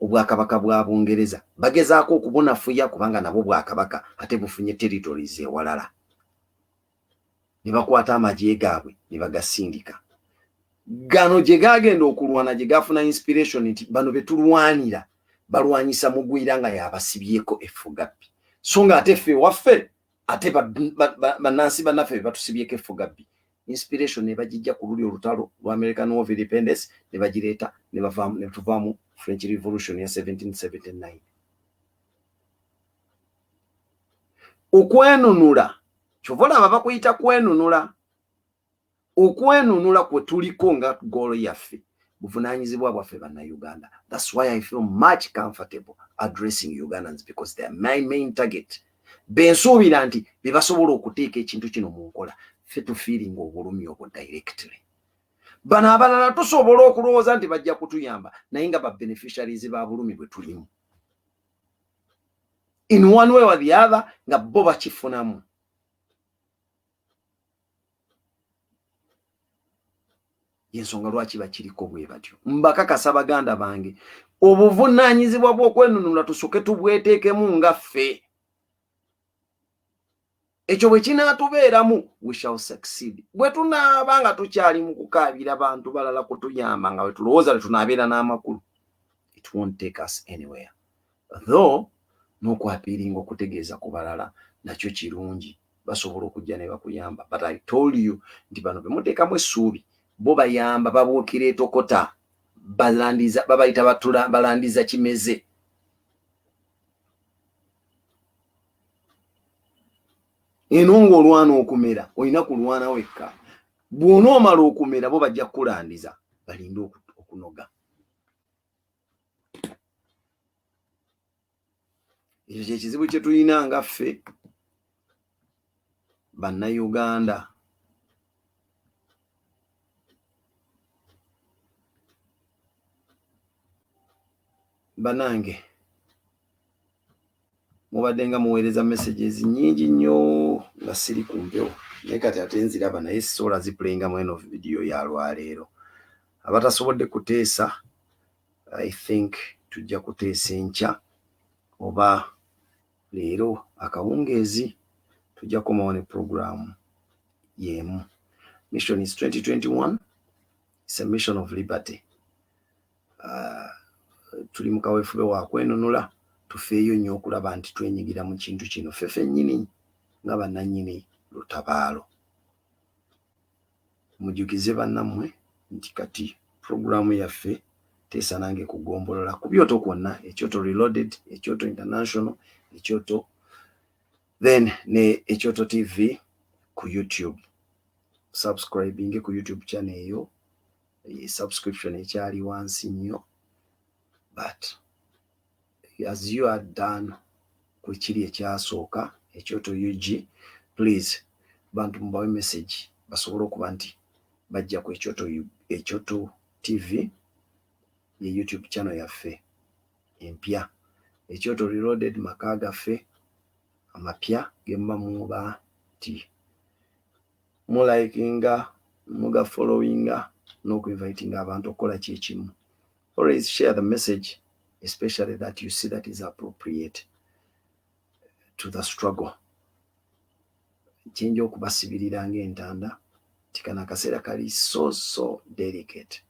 Speaker 1: obwakabaka bwa Bungereza. Bagezaako okubunafuya kubanga nabo bwakabaka ate bufunye territories ewalala. Ne bakwata amagye gaabwe ne bagasindika. Gano gye gagenda okulwana gye gafuna inspiration nti bano betulwanira balwanyisa mugwira nga yabasibyeko effugabbi. So nga ate ffe waffe ate bannansi bannaffe batusibyeko effugabbi. Inspiration ne bagijja ku luli olutalo lwa American War of Independence ne bagireeta ne tuvaamu French Revolution ya 1779. Okwenunula kyovola baba kuyita kwenunula. Okwenunula kwe tuliko nga goal yaffe buvunaanyizibwa bwaffe Bannayuganda. That's why I feel much comfortable addressing Ugandans because they are my main target. Bensuubira nti be basobola okuteeka ekintu kino mu nkola ffe tufiiringa obulumi obwo directly. Bano abalala tusobola okulowooza nti bajja kutuyamba naye nga ba beneficiaries ba bulumi bwe tulimu. In one way or the other nga bo bakifunamu. Yensonga lwaki bakiriko bwe batyo. Mbakakasa baganda bange obuvunaanyizibwa bw'okwenunula tusooke tubweteekemu nga ffe. Ekyo bwe kinaatubeeramu we shall succeed. Bwe tunaaba nga tukyali mu kukaabira bantu balala kutuyamba nga bwe tulowooza bwe tunaabeera n'amakulu, it won't take us anywhere. Though n'okwapiiringa okutegeeza ku balala nakyo kirungi basobola okujja ne bakuyamba. But I told you nti bano bemuteekamu essuubi bo bayamba babuukira etokota balandiza babayita batula balandiza kimeze. Eno ng'olwana okumera olina kulwana wekka. Bw'onoomala okumera bo bajja kukulandiza balinde okunoga. Ekyo kye kizibu kye tulina nga ffe Bannayuganda. Banange mubadde nga muweereza messages nnyingi nnyo nga siri ku mpewo naye kati ate nziraba naye sisobola ziplayinga mu eno video ya lwaleero. Abatasobodde kuteesa I think tujja kuteesa enkya oba leero akawungeezi tujja kukomawo ne program y'emu. Mission is 2021. It's a mission of liberty. Tuli mu kaweefube wa kwenunula tufeeyo nnyo okulaba nti twenyigira mu kintu kino ffe nnyini nga bannannyini lutabaalo. Mujjukize bannammwe nti kati programu yaffe teesa nange kugombolola ku byoto kwonna, Ekyoto Reloaded, Ekyoto International, Ekyoto then ne Ekyoto TV ku YouTube. Subscribing ku YouTube channel eyo, subscription ekyali wansi nnyo. But as you are done ku kiri ekyasooka Ekyoto UG, please bantu mubawe message basobole okuba nti bajja ku Ekyoto TV ye YouTube channel yaffe empya. Ekyoto Reloaded maka gaffe amapya gemba muba nti mulayikinga muga followinga n'okuinvitinga abantu okukola kyekimu. Always share the message, especially that you see that is appropriate to the struggle. Kinja okubasibirira ng'entanda nti kano akaseera kali so delicate.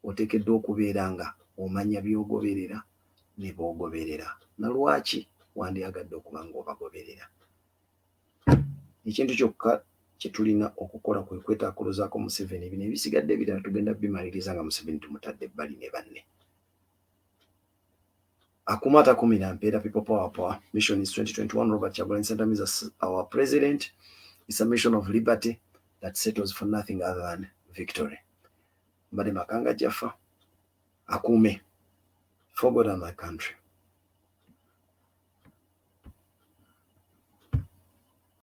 Speaker 1: Oteekeddwa okubeera nga omanya by'ogoberera ne b'ogoberera. Na lwaki wandyagadde okuba ng'obagoberera. Ekintu kyokka kye tulina okukola kwe kwetaakuluzaako Museveni. Bino ebisigadde ebirala tugenda bimaliriza nga Museveni tumutadde ebbali ne banne. Akumata kumira mpeera people power. Mission is 2021. Robert Kyagulanyi Ssentamu is our president. It's a mission of liberty that settles for nothing other than victory. Mbade makanga Jaffa akume for God and my country.